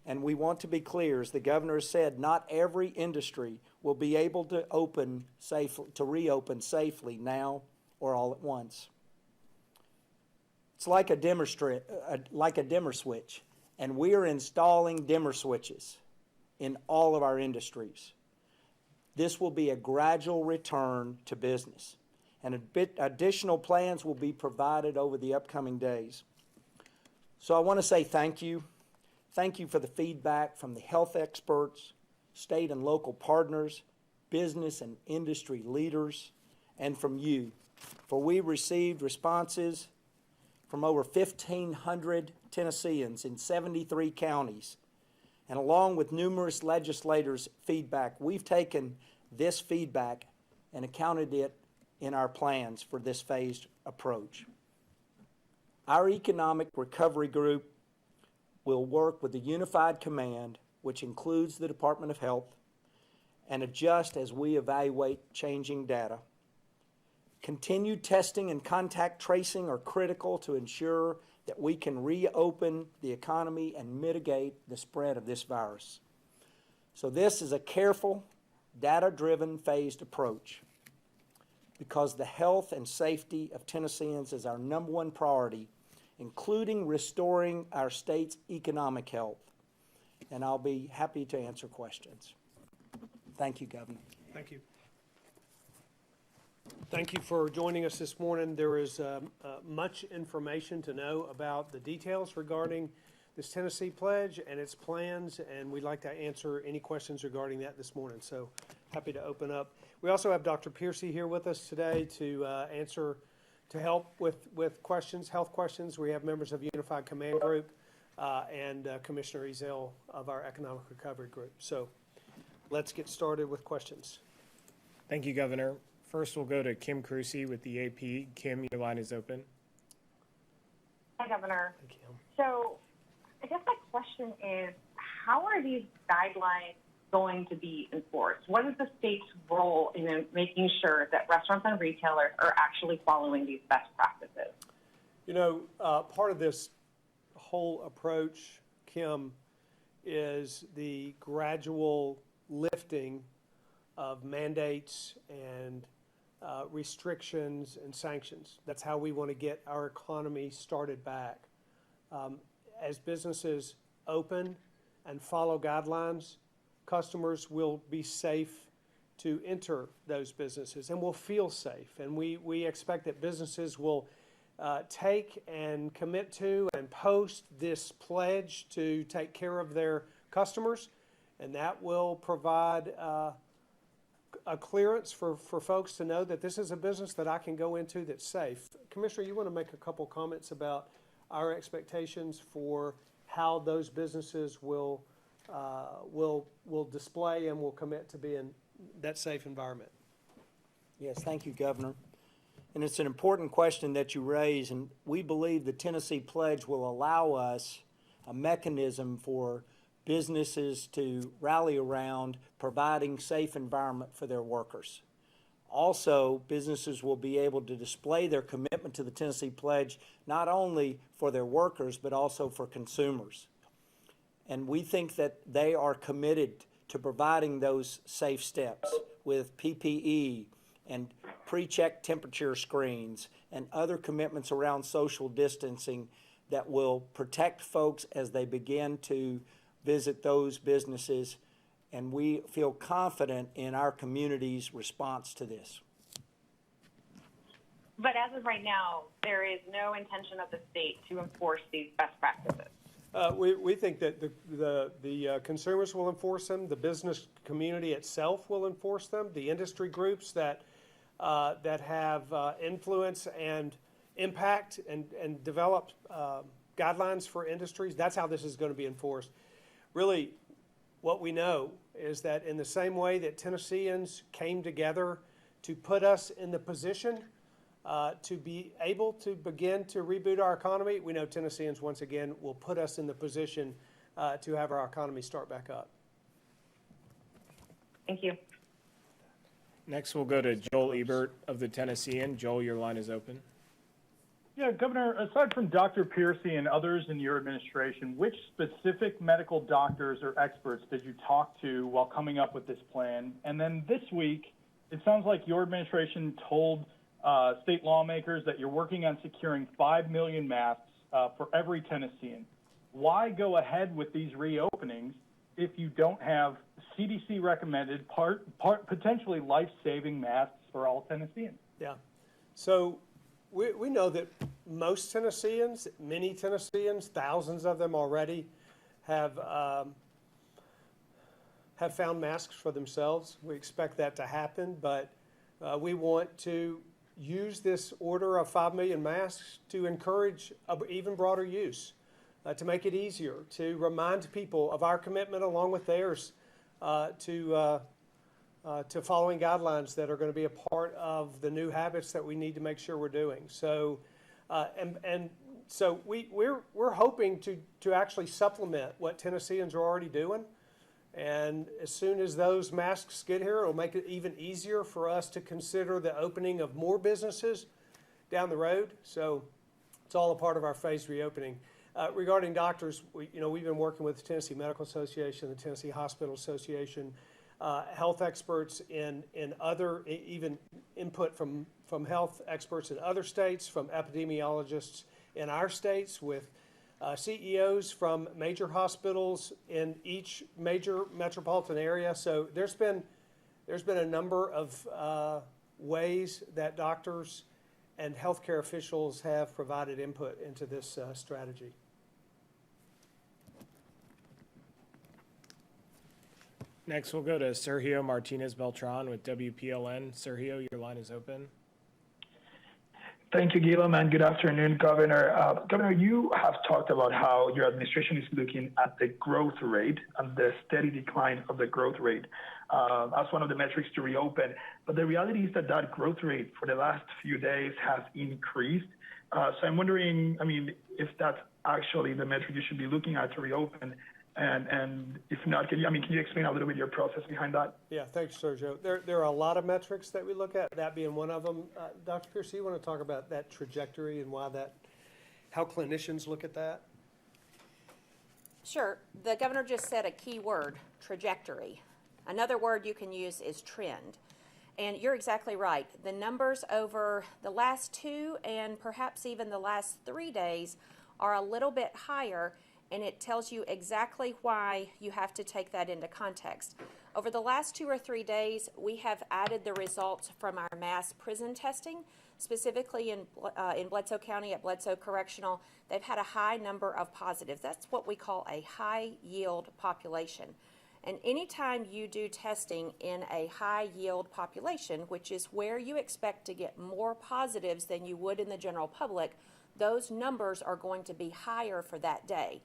And we want to be clear, as the governor has said, not every industry will be able to reopen safely now or all at once. It's like a dimmer switch, and we are installing dimmer switches in all of our industries. This will be a gradual return to business, and additional plans will be provided over the upcoming days. So I want to say thank you. Thank you for the feedback from the health experts, state and local partners, business and industry leaders, and from you, for we received responses from over 1,500 Tennesseans in 73 counties. And along with numerous legislators' feedback, we've taken this feedback and accounted it in our plans for this phased approach. Our Economic Recovery Group will work with the Unified Command, which includes the Department of Health, and adjust as we evaluate changing data. Continued testing and contact tracing are critical to ensure that we can reopen the economy and mitigate the spread of this virus. So this is a careful, data-driven, phased approach because the health and safety of Tennesseans is our #1 priority, including restoring our state's economic health. And I'll be happy to answer questions. Thank you, Governor. Thank you. Thank you for joining us this morning. There is much information to know about the details regarding this Tennessee Pledge and its plans, and we'd like to answer any questions regarding that this morning. So happy to open up. We also have Dr. PIERCEY here with us today to help with questions, health questions. We have members of Unified Command Group and Commissioner EZELL of our Economic Recovery Group. So let's get started with questions. Thank you, Governor. First, we'll go to Kim Crucy with the AP. Kim, your line is open. Hi, Governor. Thank you. So I guess my question is, how are these guidelines going to be enforced? What is the state's role in making sure that restaurants and retailers are actually following these best practices? You know, part of this whole approach, Kim, is the gradual lifting of mandates and restrictions and sanctions. That's how we want to get our economy started back. As businesses open and follow guidelines, customers will be safe to enter those businesses and will feel safe. And we expect that businesses will take and commit to and post this pledge to take care of their customers, and that will provide a clearance for folks to know that this is a business that I can go into that's safe. Commissioner, you want to make a couple comments about our expectations for how those businesses will display and will commit to being that safe environment? Yes, thank you, Governor. And it's an important question that you raise, and we believe the Tennessee Pledge will allow us a mechanism for businesses to rally around providing safe environment for their workers. Also, businesses will be able to display their commitment to the Tennessee Pledge not only for their workers but also for consumers. And we think that they are committed to providing those safe steps with PPE and pre-check temperature screens and other commitments around social distancing that will protect folks as they begin to visit those businesses, and we feel confident in our community's response to this. But as of right now, there is no intention of the state to enforce these best practices. We think that the consumers will enforce them, the business community itself will enforce them, the industry groups that have influence and impact and develop guidelines for industries. That's how this is going to be enforced. Really, what we know is that in the same way that Tennesseans came together to put us in the position to be able to begin to reboot our economy, we know Tennesseans once again will put us in the position to have our economy start back up. Thank you. Next, we'll go to Joel Ebert of the Tennessean. Joel, your line is open. Yeah, Governor, aside from Dr. PIERCEY and others in your administration, which specific medical doctors or experts did you talk to while coming up with this plan? And then this week, it sounds like your administration told state lawmakers that you're working on securing 5 million masks for every Tennessean. Why go ahead with these reopenings if you don't have CDC-recommended, potentially life-saving masks for all Tennesseans? Yeah. So we know that most Tennesseans, many Tennesseans, thousands of them already, have found masks for themselves. We expect that to happen, but we want to use this order of 5 million masks to encourage even broader use, to make it easier, to remind people of our commitment along with theirs to following guidelines that are going to be a part of the new habits that we need to make sure we're doing. So, so we're hoping to actually supplement what Tennesseans are already doing And as soon as those masks get here, it'll make it even easier for us to consider the opening of more businesses down the road. So it's all a part of our phased reopening. Regarding doctors, we've been working with the Tennessee Medical Association, the Tennessee Hospital Association, health experts in other, even input from health experts in other states, from epidemiologists in our states, with CEOs from major hospitals in each major metropolitan area. So there's been a number of ways that doctors and healthcare officials have provided input into this strategy. Next, we'll go to Sergio Martinez Beltran with WPLN. Sergio, your line is open. Thank you, Gilliam, and good afternoon, Governor. Governor, you have talked about how your administration is looking at the growth rate and the steady decline of the growth rate as one of the metrics to reopen. But the reality is that that growth rate for the last few days has increased. So I'm wondering, if that's actually the metric you should be looking at to reopen. And if not, can you explain a little bit your process behind that? Yeah, thanks, Sergio. There are a lot of metrics that we look at, that being one of them. Dr. Pierce, you want to talk about that trajectory and how clinicians look at that? Sure. The governor just said a key word, trajectory. Another word you can use is trend. And you're exactly right. The numbers over the last 2 and perhaps even the last 3 days are a little bit higher, and it tells you exactly why you have to take that into context. Over the last 2 or 3 days, we have added the results from our mass prison testing, specifically in Bledsoe County at Bledsoe Correctional. They've had a high number of positives. That's what we call a high yield population. And anytime you do testing in a high yield population, which is where you expect to get more positives than you would in the general public, those numbers are going to be higher for that day.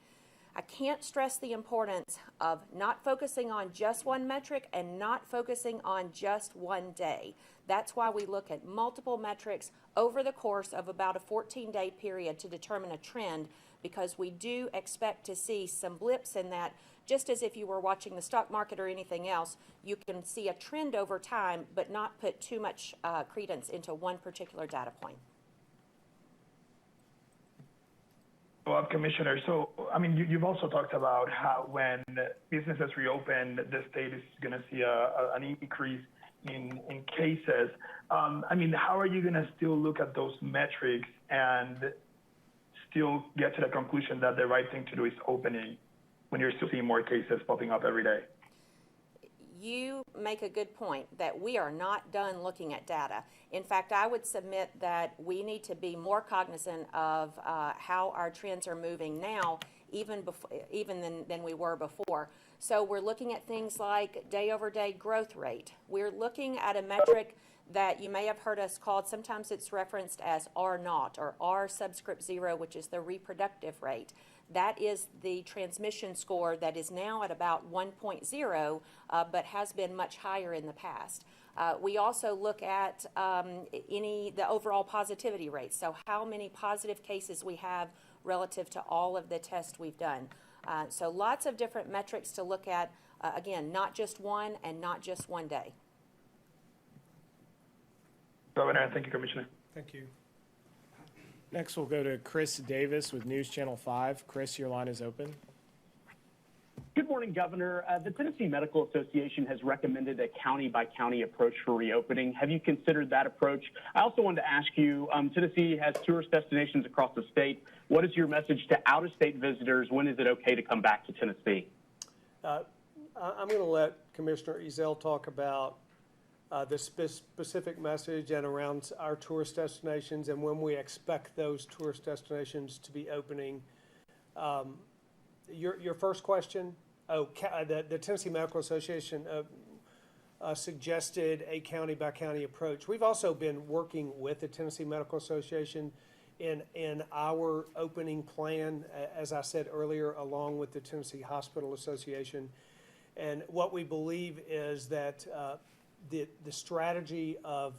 I can't stress the importance of not focusing on just one metric and not focusing on just one day. That's why we look at multiple metrics over the course of about a 14-day period to determine a trend, because we do expect to see some blips in that. Just as if you were watching the stock market or anything else, you can see a trend over time, but not put too much credence into one particular data point. Commissioner, so you've also talked about how when businesses reopen, the state is going to see an increase in cases. How are you going to still look at those metrics and still get to the conclusion that the right thing to do is opening when you're still seeing more cases popping up every day? You make a good point that we are not done looking at data. In fact, I would submit that we need to be more cognizant of how our trends are moving now, even than we were before. So we're looking at things like day-over-day growth rate. We're looking at a metric that you may have heard us called, sometimes it's referenced as R0 or R subscript 0, which is the reproductive rate. That is the transmission score that is now at about 1.0, but has been much higher in the past. We also look at the overall positivity rate, so how many positive cases we have relative to all of the tests we've done. So lots of different metrics to look at, again, not just one and not just one day. Governor, thank you, Commissioner. Thank you. Next, we'll go to Chris Davis with News Channel 5. Chris, your line is open. Good morning, Governor. The Tennessee Medical Association has recommended a county-by-county approach for reopening. Have you considered that approach? I also wanted to ask you, Tennessee has tourist destinations across the state. What is your message to out-of-state visitors? When is it okay to come back to Tennessee? I'm going to let Commissioner Ezell talk about the specific message and around our tourist destinations and when we expect those tourist destinations to be opening. Your first question, the Tennessee Medical Association suggested a county-by-county approach. We've also been working with the Tennessee Medical Association in our opening plan, as I said earlier, along with the Tennessee Hospital Association. And what we believe is that the strategy of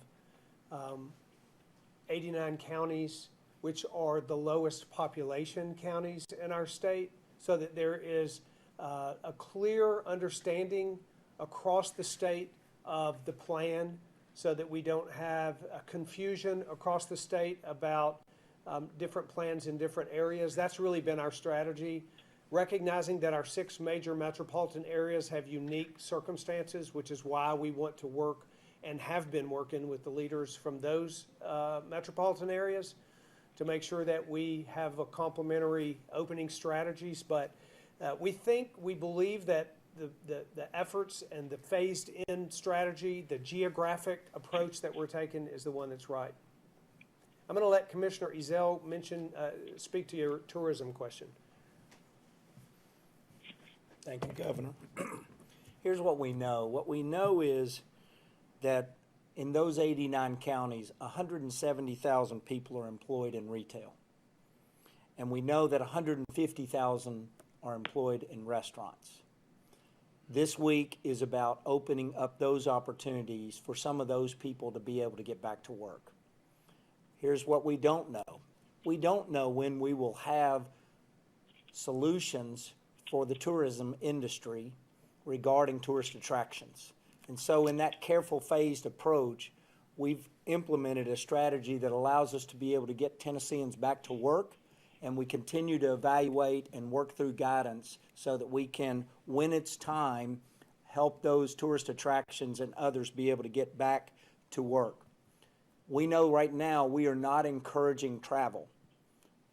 89 counties, which are the lowest population counties in our state, so that there is a clear understanding across the state of the plan so that we don't have a confusion across the state about different plans in different areas. That's really been our strategy, recognizing that our 6 major metropolitan areas have unique circumstances, which is why we want to work and have been working with the leaders from those metropolitan areas to make sure that we have a complementary opening strategies. But we believe that the efforts and the phased-in strategy, the geographic approach that we're taking is the one that's right. I'm going to let Commissioner Ezell speak to your tourism question. Thank you, Governor. Here's what we know. What we know is that in those 89 counties, 170,000 people are employed in retail. And we know that 150,000 are employed in restaurants. This week is about opening up those opportunities for some of those people to be able to get back to work. Here's what we don't know. We don't know when we will have solutions for the tourism industry regarding tourist attractions. And so in that careful phased approach, we've implemented a strategy that allows us to be able to get Tennesseans back to work, and we continue to evaluate and work through guidance so that we can, when it's time, help those tourist attractions and others be able to get back to work. We know right now we are not encouraging travel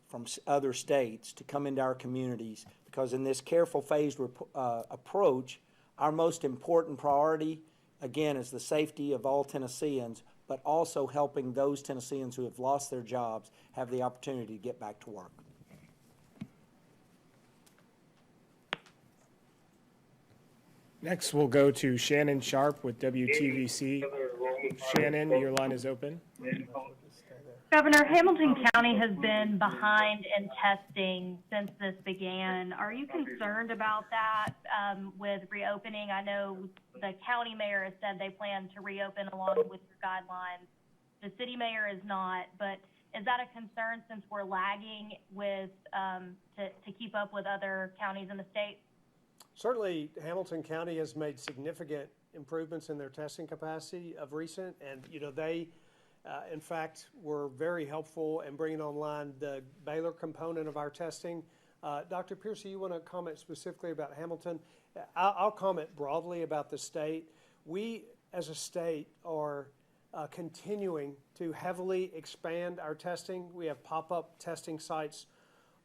from other states to come into our communities because in this careful phased approach, our most important priority, again, is the safety of all Tennesseans, but also helping those Tennesseans who have lost their jobs have the opportunity to get back to work. Next, we'll go to Shannon Sharp with WTVC. Shannon, your line is open. Governor, Hamilton County has been behind in testing since this began. Are you concerned about that with reopening? I know the county mayor has said they plan to reopen along with your guidelines. The city mayor is not, but is that a concern since we're lagging with to keep up with other counties in the state? Certainly, Hamilton County has made significant improvements in their testing capacity of recent, and they in fact, were very helpful in bringing online the Baylor component of our testing. Dr. Piercey, you want to comment specifically about Hamilton? I'll comment broadly about the state. We, as a state, are continuing to heavily expand our testing. We have pop-up testing sites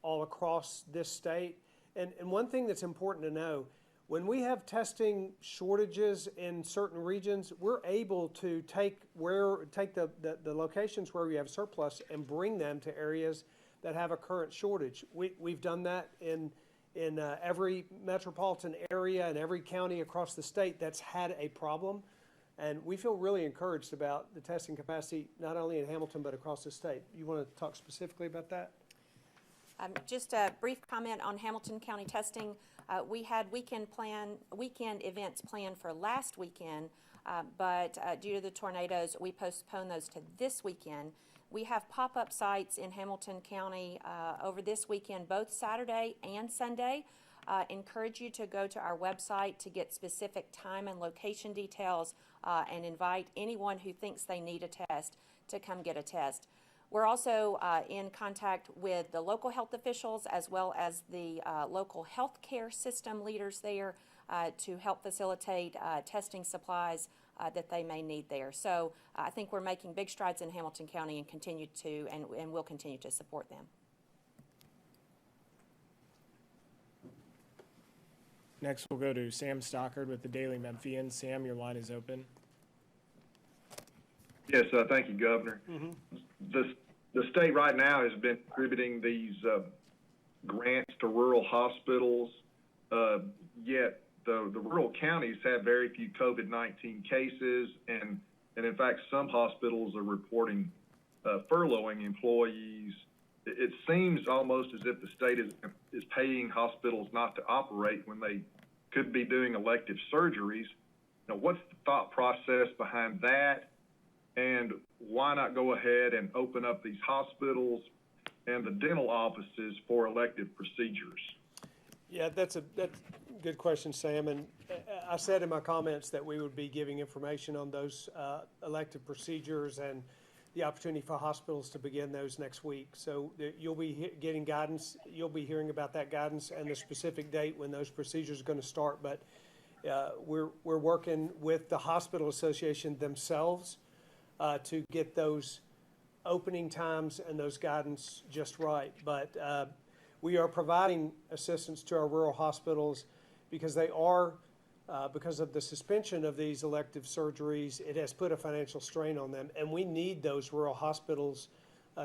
all across this state. And one thing that's important to know, when we have testing shortages in certain regions, we're able to take the locations where we have surplus and bring them to areas that have a current shortage. We've done that in every metropolitan area and every county across the state that's had a problem. And we feel really encouraged about the testing capacity, not only in Hamilton, but across the state. You want to talk specifically about that? Just a brief comment on Hamilton County testing. We had weekend events planned for last weekend, but due to the tornadoes, we postponed those to this weekend. We have pop-up sites in Hamilton County over this weekend, both Saturday and Sunday. Encourage you to go to our website to get specific time and location details and invite anyone who thinks they need a test to come get a test. We're also in contact with the local health officials as well as the local healthcare system leaders there to help facilitate testing supplies that they may need there. So I think we're making big strides in Hamilton County and will continue to support them. Next, we'll go to Sam Stockard with the Daily Memphian. Sam, your line is open. Yes, thank you, Governor. The state right now has been distributing these grants to rural hospitals, yet the rural counties have very few COVID-19 cases, and in fact, some hospitals are reporting furloughing employees. It seems almost as if the state is paying hospitals not to operate when they could be doing elective surgeries. Now, what's the thought process behind that? And why not go ahead and open up these hospitals and the dental offices for elective procedures? Yeah, that's a good question, Sam. And I said in my comments that we would be giving information on those elective procedures and the opportunity for hospitals to begin those next week. So you'll be getting guidance. You'll be hearing about that guidance and the specific date when those procedures are going to start. But we're working with the hospital association themselves to get those opening times and those guidance just right. But we are providing assistance to our rural hospitals because they are, because of the suspension of these elective surgeries, it has put a financial strain on them. And we need those rural hospitals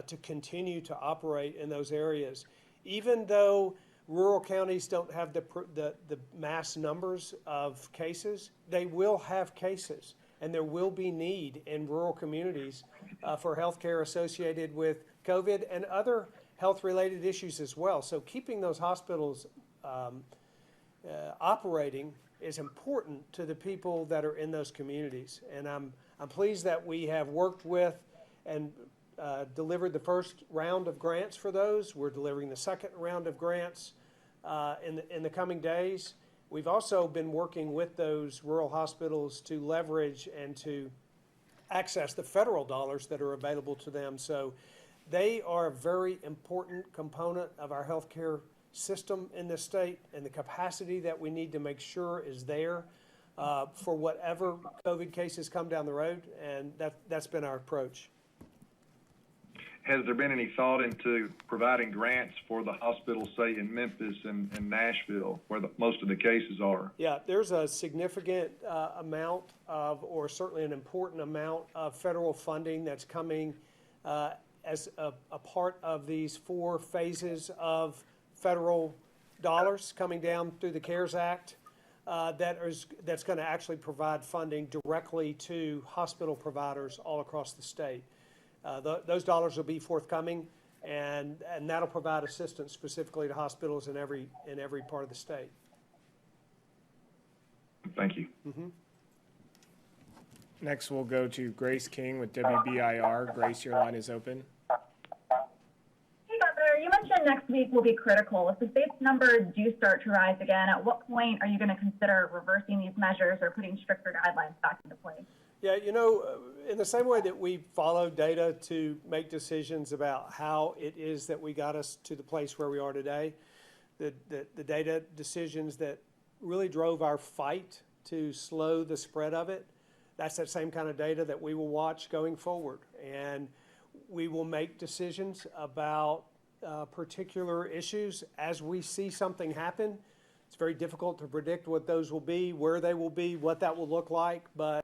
to continue to operate in those areas. Even though rural counties don't have the mass numbers of cases, they will have cases. And there will be need in rural communities for health care associated with COVID and other health-related issues as well. So keeping those hospitals operating is important to the people that are in those communities. And I'm pleased that we have worked with and delivered the first round of grants for those. We're delivering the second round of grants in the coming days. We've also been working with those rural hospitals to leverage and to access the federal dollars that are available to them. So they are a very important component of our healthcare system in this state, and the capacity that we need to make sure is there for whatever COVID cases come down the road, and that's been our approach. Has there been any thought into providing grants for the hospitals, say, in Memphis and Nashville, where most of the cases are? Yeah, there's a significant amount of, or certainly an important amount of federal funding that's coming as a part of these 4 phases of federal dollars coming down through the CARES Act that's going to actually provide funding directly to hospital providers all across the state. Those dollars will be forthcoming, and that'll provide assistance specifically to hospitals in every part of the state. Thank you. Mm-hmm. Next, we'll go to Grace King with WBIR. Grace, your line is open. Hey, Governor, you mentioned next week will be critical. If the state's numbers do start to rise again, at what point are you going to consider reversing these measures or putting stricter guidelines back into place? Yeah, you know, in the same way that we follow data to make decisions about how it is that we got us to the place where we are today, the data decisions that really drove our fight to slow the spread of it, that's that same kind of data that we will watch going forward. And we will make decisions about particular issues as we see something happen. It's very difficult to predict what those will be, where they will be, what that will look like, but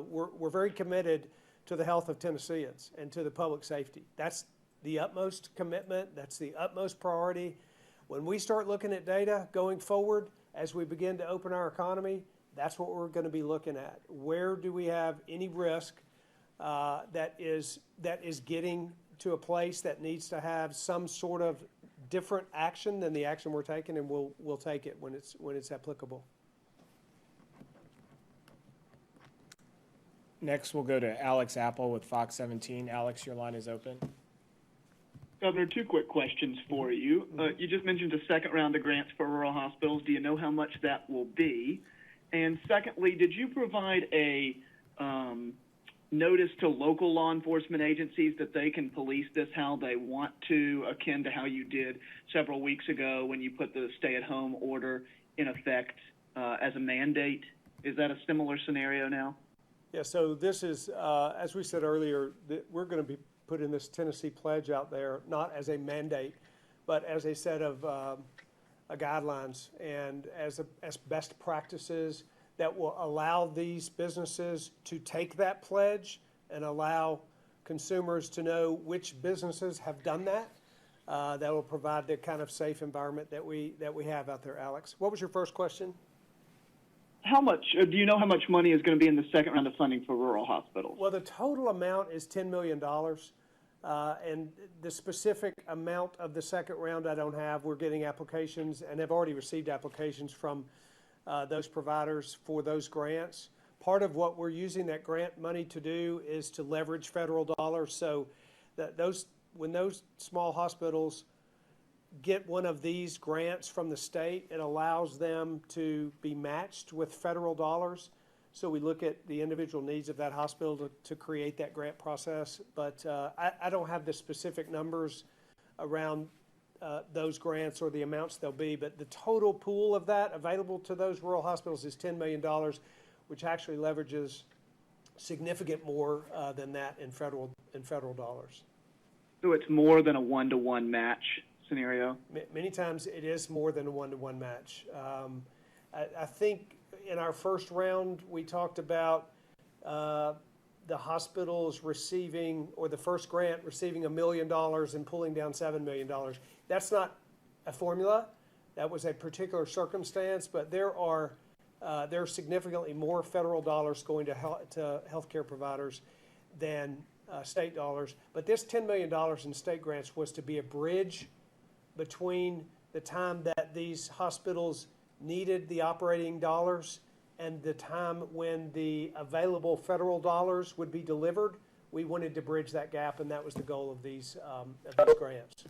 we're very committed to the health of Tennesseans and to the public safety. That's the utmost commitment. That's the utmost priority. When we start looking at data going forward, as we begin to open our economy, that's what we're going to be looking at. Where do we have any risk that is getting to a place that needs to have some sort of different action than the action we're taking, and we'll take it when it's applicable. Next, we'll go to Alex Apple with Fox 17. Alex, your line is open. Governor, 2 quick questions for you. You just mentioned a second round of grants for rural hospitals. Do you know how much that will be? And secondly, did you provide a notice to local law enforcement agencies that they can police this how they want to, akin to how you did several weeks ago when you put the stay-at-home order in effect as a mandate? Is that a similar scenario now? Yeah, so this is, as we said earlier, we're going to be putting this Tennessee pledge out there, not as a mandate, but as a set of guidelines and as best practices that will allow these businesses to take that pledge and allow consumers to know which businesses have done that. That will provide the kind of safe environment that we have out there, Alex. What was your first question? How much, do you know how much money is going to be in the second round of funding for rural hospitals? Well, the total amount is $10 million. And the specific amount of the second round I don't have. We're getting applications and have already received applications from those providers for those grants. Part of what we're using that grant money to do is to leverage federal dollars so that when those small hospitals get one of these grants from the state, it allows them to be matched with federal dollars. So we look at the individual needs of that hospital to create that grant process. But I don't have the specific numbers around those grants or the amounts they'll be, but the total pool of that available to those rural hospitals is $10 million, which actually leverages significant more than that in federal dollars. So it's more than a one-to-one match scenario? Many times it is more than a one-to-one match. I think in our first round we talked about the hospitals receiving, or the first grant receiving $1 million and pulling down $7 million. That's not a formula. That was a particular circumstance, but there are significantly more federal dollars going to healthcare providers than state dollars. But this $10 million in state grants was to be a bridge between the time that these hospitals needed the operating dollars and the time when the available federal dollars would be delivered. We wanted to bridge that gap, and that was the goal of these grants.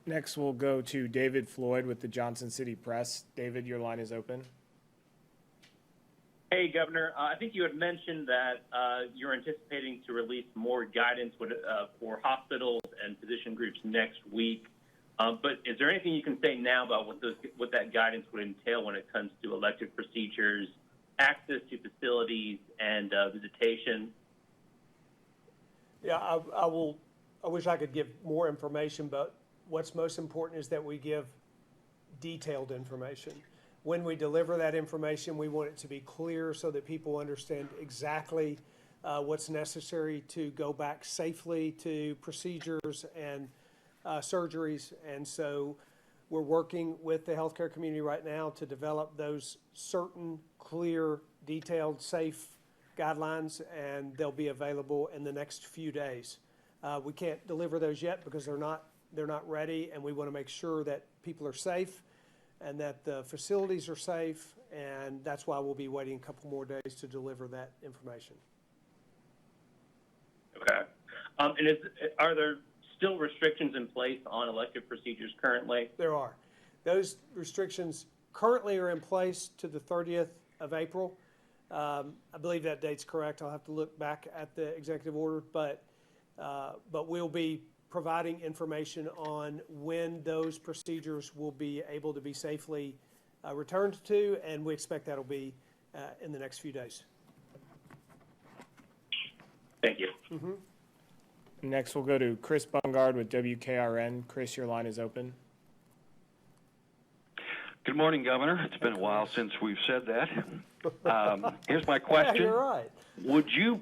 Next, we'll go to David Floyd with the Johnson City Press. David, your line is open. Hey, Governor. I think you had mentioned that you're anticipating to release more guidance for hospitals and physician groups next week. But is there anything you can say now about what that guidance would entail when it comes to elective procedures, access to facilities, and visitation? Yeah, I wish I could give more information, but what's most important is that we give detailed information. When we deliver that information, we want it to be clear so that people understand exactly what's necessary to go back safely to procedures and surgeries. And so we're working with the healthcare community right now to develop those certain, clear, detailed, safe guidelines, and they'll be available in the next few days. We can't deliver those yet because they're not ready, and we want to make sure that people are safe and that the facilities are safe, and that's why we'll be waiting a couple more days to deliver that information. Okay. And are there still restrictions in place on elective procedures currently? There are. Those restrictions currently are in place to the 30th of April. I believe that date's correct. I'll have to look back at the executive order, but we'll be providing information on when those procedures will be able to be safely returned to, and we expect that'll be in the next few days. Thank you. Mm-hmm. Next, we'll go to Chris Bungard with WKRN. Chris, your line is open. Good morning, Governor. It's been a while since we've said that. Here's my question. Yeah, you're right. Would you...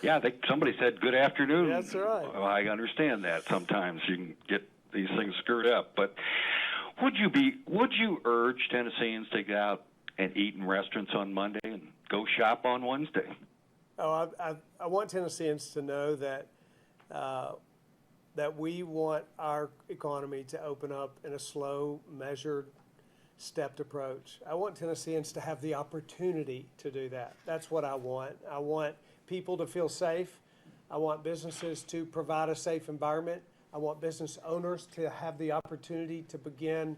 Yeah, somebody said good afternoon. That's right. Well, I understand that sometimes you can get these things screwed up. But would you urge Tennesseans to get out and eat in restaurants on Monday and go shop on Wednesday? Oh, I want Tennesseans to know that that we want our economy to open up in a slow, measured, stepped approach. I want Tennesseans to have the opportunity to do that. That's what I want. I want people to feel safe. I want businesses to provide a safe environment. I want business owners to have the opportunity to begin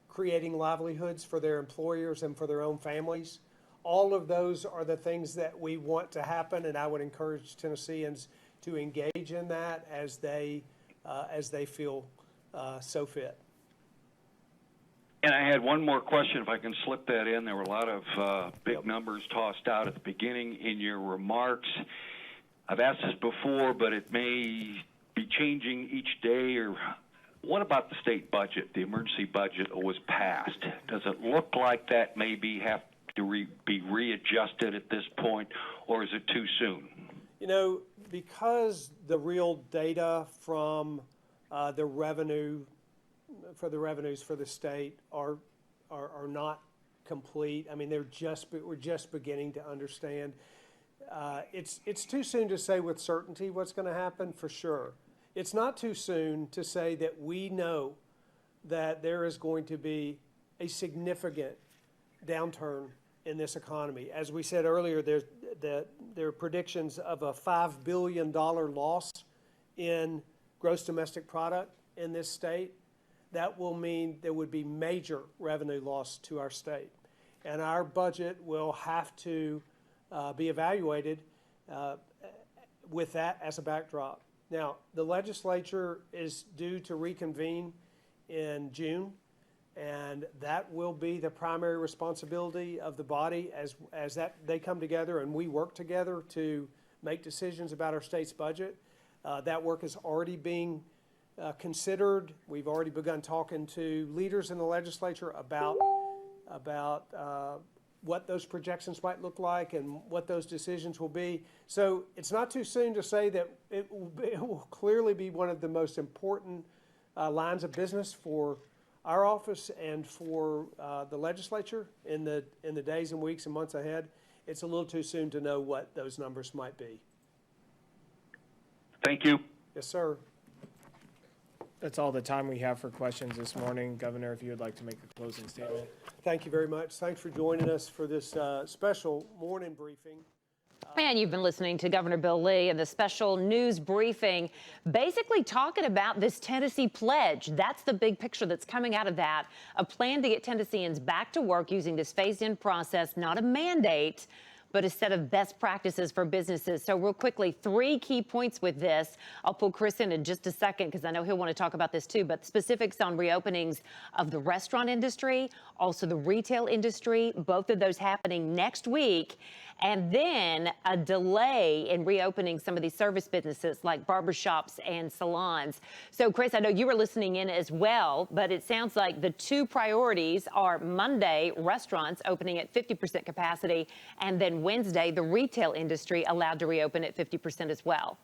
creating livelihoods for their employers and for their own families. All of those are the things that we want to happen, and I would encourage Tennesseans to engage in that as they feel so fit. And I had one more question, if I can slip that in. There were a lot of big numbers tossed out at the beginning in your remarks. I've asked this before, but it may be changing each day. Or what about the state budget? The emergency budget was passed. Does it look like that maybe have to be readjusted at this point, or is it too soon? You know, because the real data from the revenues for the state are not complete. I mean, we're just beginning to understand. It's too soon to say with certainty what's going to happen, for sure. It's not too soon to say that we know that there is going to be a significant downturn in this economy. As we said earlier, there are predictions of a $5 billion loss in gross domestic product in this state. That will mean there would be major revenue loss to our state. And our budget will have to be evaluated with that as a backdrop. Now, the legislature is due to reconvene in June, and that will be the primary responsibility of the body as that they come together and we work together to make decisions about our state's budget. That work is already being considered. We've already begun talking to leaders in the legislature about what those projections might look like and what those decisions will be. So it's not too soon to say that it will clearly be one of the most important lines of business for our office and for the legislature in the days and weeks and months ahead. It's a little too soon to know what those numbers might be. Thank you. Yes, sir. That's all the time we have for questions this morning. Governor, if you would like to make a closing statement. Thank you very much. Thanks for joining us for this special morning briefing. And you've been listening to Governor Bill Lee and the special news briefing, basically talking about this Tennessee pledge. That's the big picture that's coming out of that. A plan to get Tennesseans back to work using this phased-in process, not a mandate, but a set of best practices for businesses. So real quickly, 3 key points with this. I'll pull Chris in just a second because I know he'll want to talk about this too, but specifics on reopenings of the restaurant industry, also the retail industry, both of those happening next week. And then a delay in reopening some of these service businesses like barbershops and salons. So Chris, I know you were listening in as well, but it sounds like the 2 priorities are Monday, restaurants opening at 50% capacity, and then Wednesday, the retail industry allowed to reopen at 50% as well.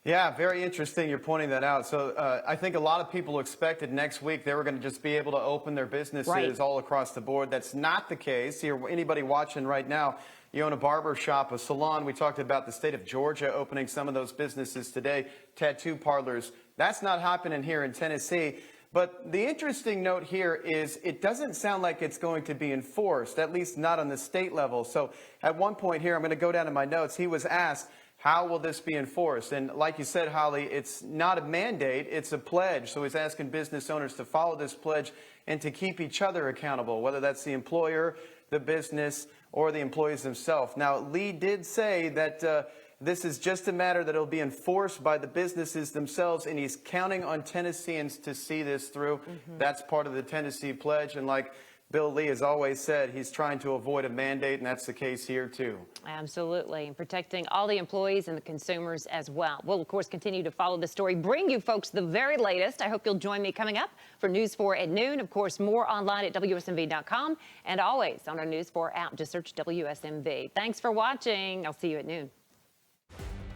Yeah, very interesting you're pointing that out. So I think a lot of people expected next week they were going to just be able to open their businesses all across the board. That's not the case. Here, anybody watching right now, you own a barber shop, a salon. We talked about the state of Georgia opening some of those businesses today, tattoo parlors. That's not happening here in Tennessee. But the interesting note here is it doesn't sound like it's going to be enforced, at least not on the state level. So at one point here, I'm going to go down to my notes. He was asked, how will this be enforced? And like you said, Holly, it's not a mandate, it's a pledge. So he's asking business owners to follow this pledge and to keep each other accountable, whether that's the employer, the business, or the employees themselves. Now, Lee did say that this is just a matter that will be enforced by the businesses themselves, and he's counting on Tennesseans to see this through. That's part of the Tennessee pledge. And like Bill Lee has always said, he's trying to avoid a mandate, and that's the case here, too. Absolutely, and protecting all the employees and the consumers as well. We'll, of course, continue to follow the story, bring you folks the very latest. I hope you'll join me coming up for News 4 at noon. Of course, more online at WSMV.com and always on our News 4 app. Just search WSMV. Thanks for watching. I'll see you at noon.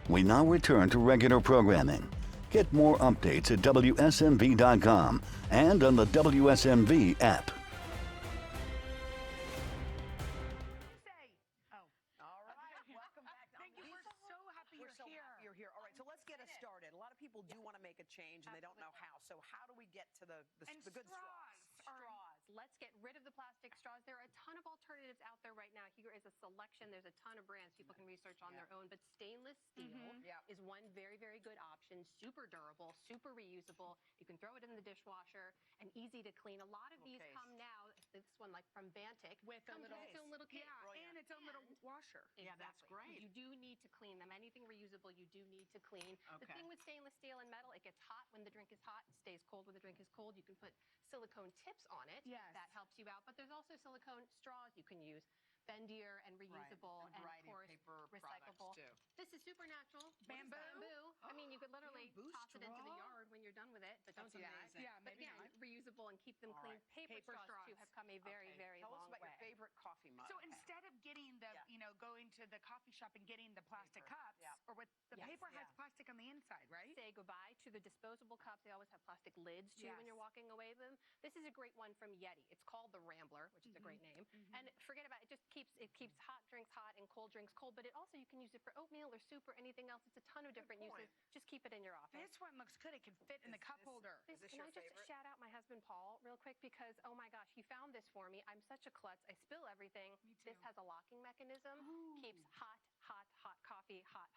We now return to regular programming. Get more updates at WSMV.com and on the WSMV app. Change and they don't know how. So how do we get to the good straws? Let's get rid of the plastic straws. There are a ton of alternatives out there right now. Here is a selection. There's a ton of brands people can research on their own, but stainless steel is one very, very good option. Super durable, super reusable. You can throw it in the dishwasher and easy to clean. A lot of these come now, this one like from Vantic, with comes with its own little kit. And its own little washer. Exactly. Yeah, that's great. You do need to clean them. Anything reusable, you do need to clean. The thing with stainless steel and metal, it gets hot when the drink is hot. It stays cold when the drink is cold. You can put silicone tips on it. Yes. That helps you out. But there's also silicone straws you can use. Bendier and reusable and, of course, recyclable. This is super natural. Bamboo. I mean, you could literally toss it into the yard when you're done with it, but don't do that. Yeah, but maybe again, not. reusable and keep them clean. Paper straws, too, have come a very, very Tell long us about way. your favorite coffee mug. So instead of getting the, going to the coffee shop and getting the plastic cups, or with the paper has plastic on the inside, right? Say goodbye to the disposable cups. They always have plastic lids, too, when you're walking away with them. This is a great one from Yeti. It's called the Ramble. tumbler, which is a great name. And forget about it. It keeps hot drinks hot and cold drinks cold. But it also, you can use it for oatmeal or soup or anything else. It's a ton of different uses. Just keep it in your office. This one looks good. It can fit in the cup holder. Can I just shout out my husband Paul real quick, because oh my gosh, he found this for me. I'm such a klutz. I spill everything. Me too. This has a locking mechanism. Keeps hot coffee, hot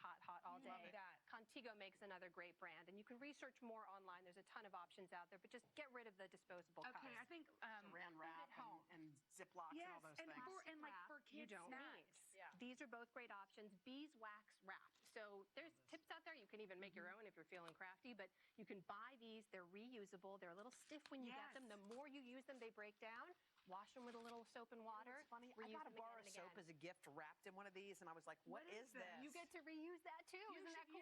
all day. Love that. Contigo makes another great brand, and you can research more online. There's a ton of options out there, but just get rid of the disposable cups. Okay, I think Saran wrap and Ziplocs and all those things. And like for kids' you don't snacks. need. Yeah. These are both great options. Beeswax wrap. So there's tips out there. You can even make your own if you're feeling crafty, but you can buy these. They're reusable. They're a little stiff when you get them. The more you use them, they break down. Wash them with a little soap and water. It's funny. I got a bar of soap as a gift wrapped in one of these, and I was like, what is this? You get to reuse that too. Isn't that cool?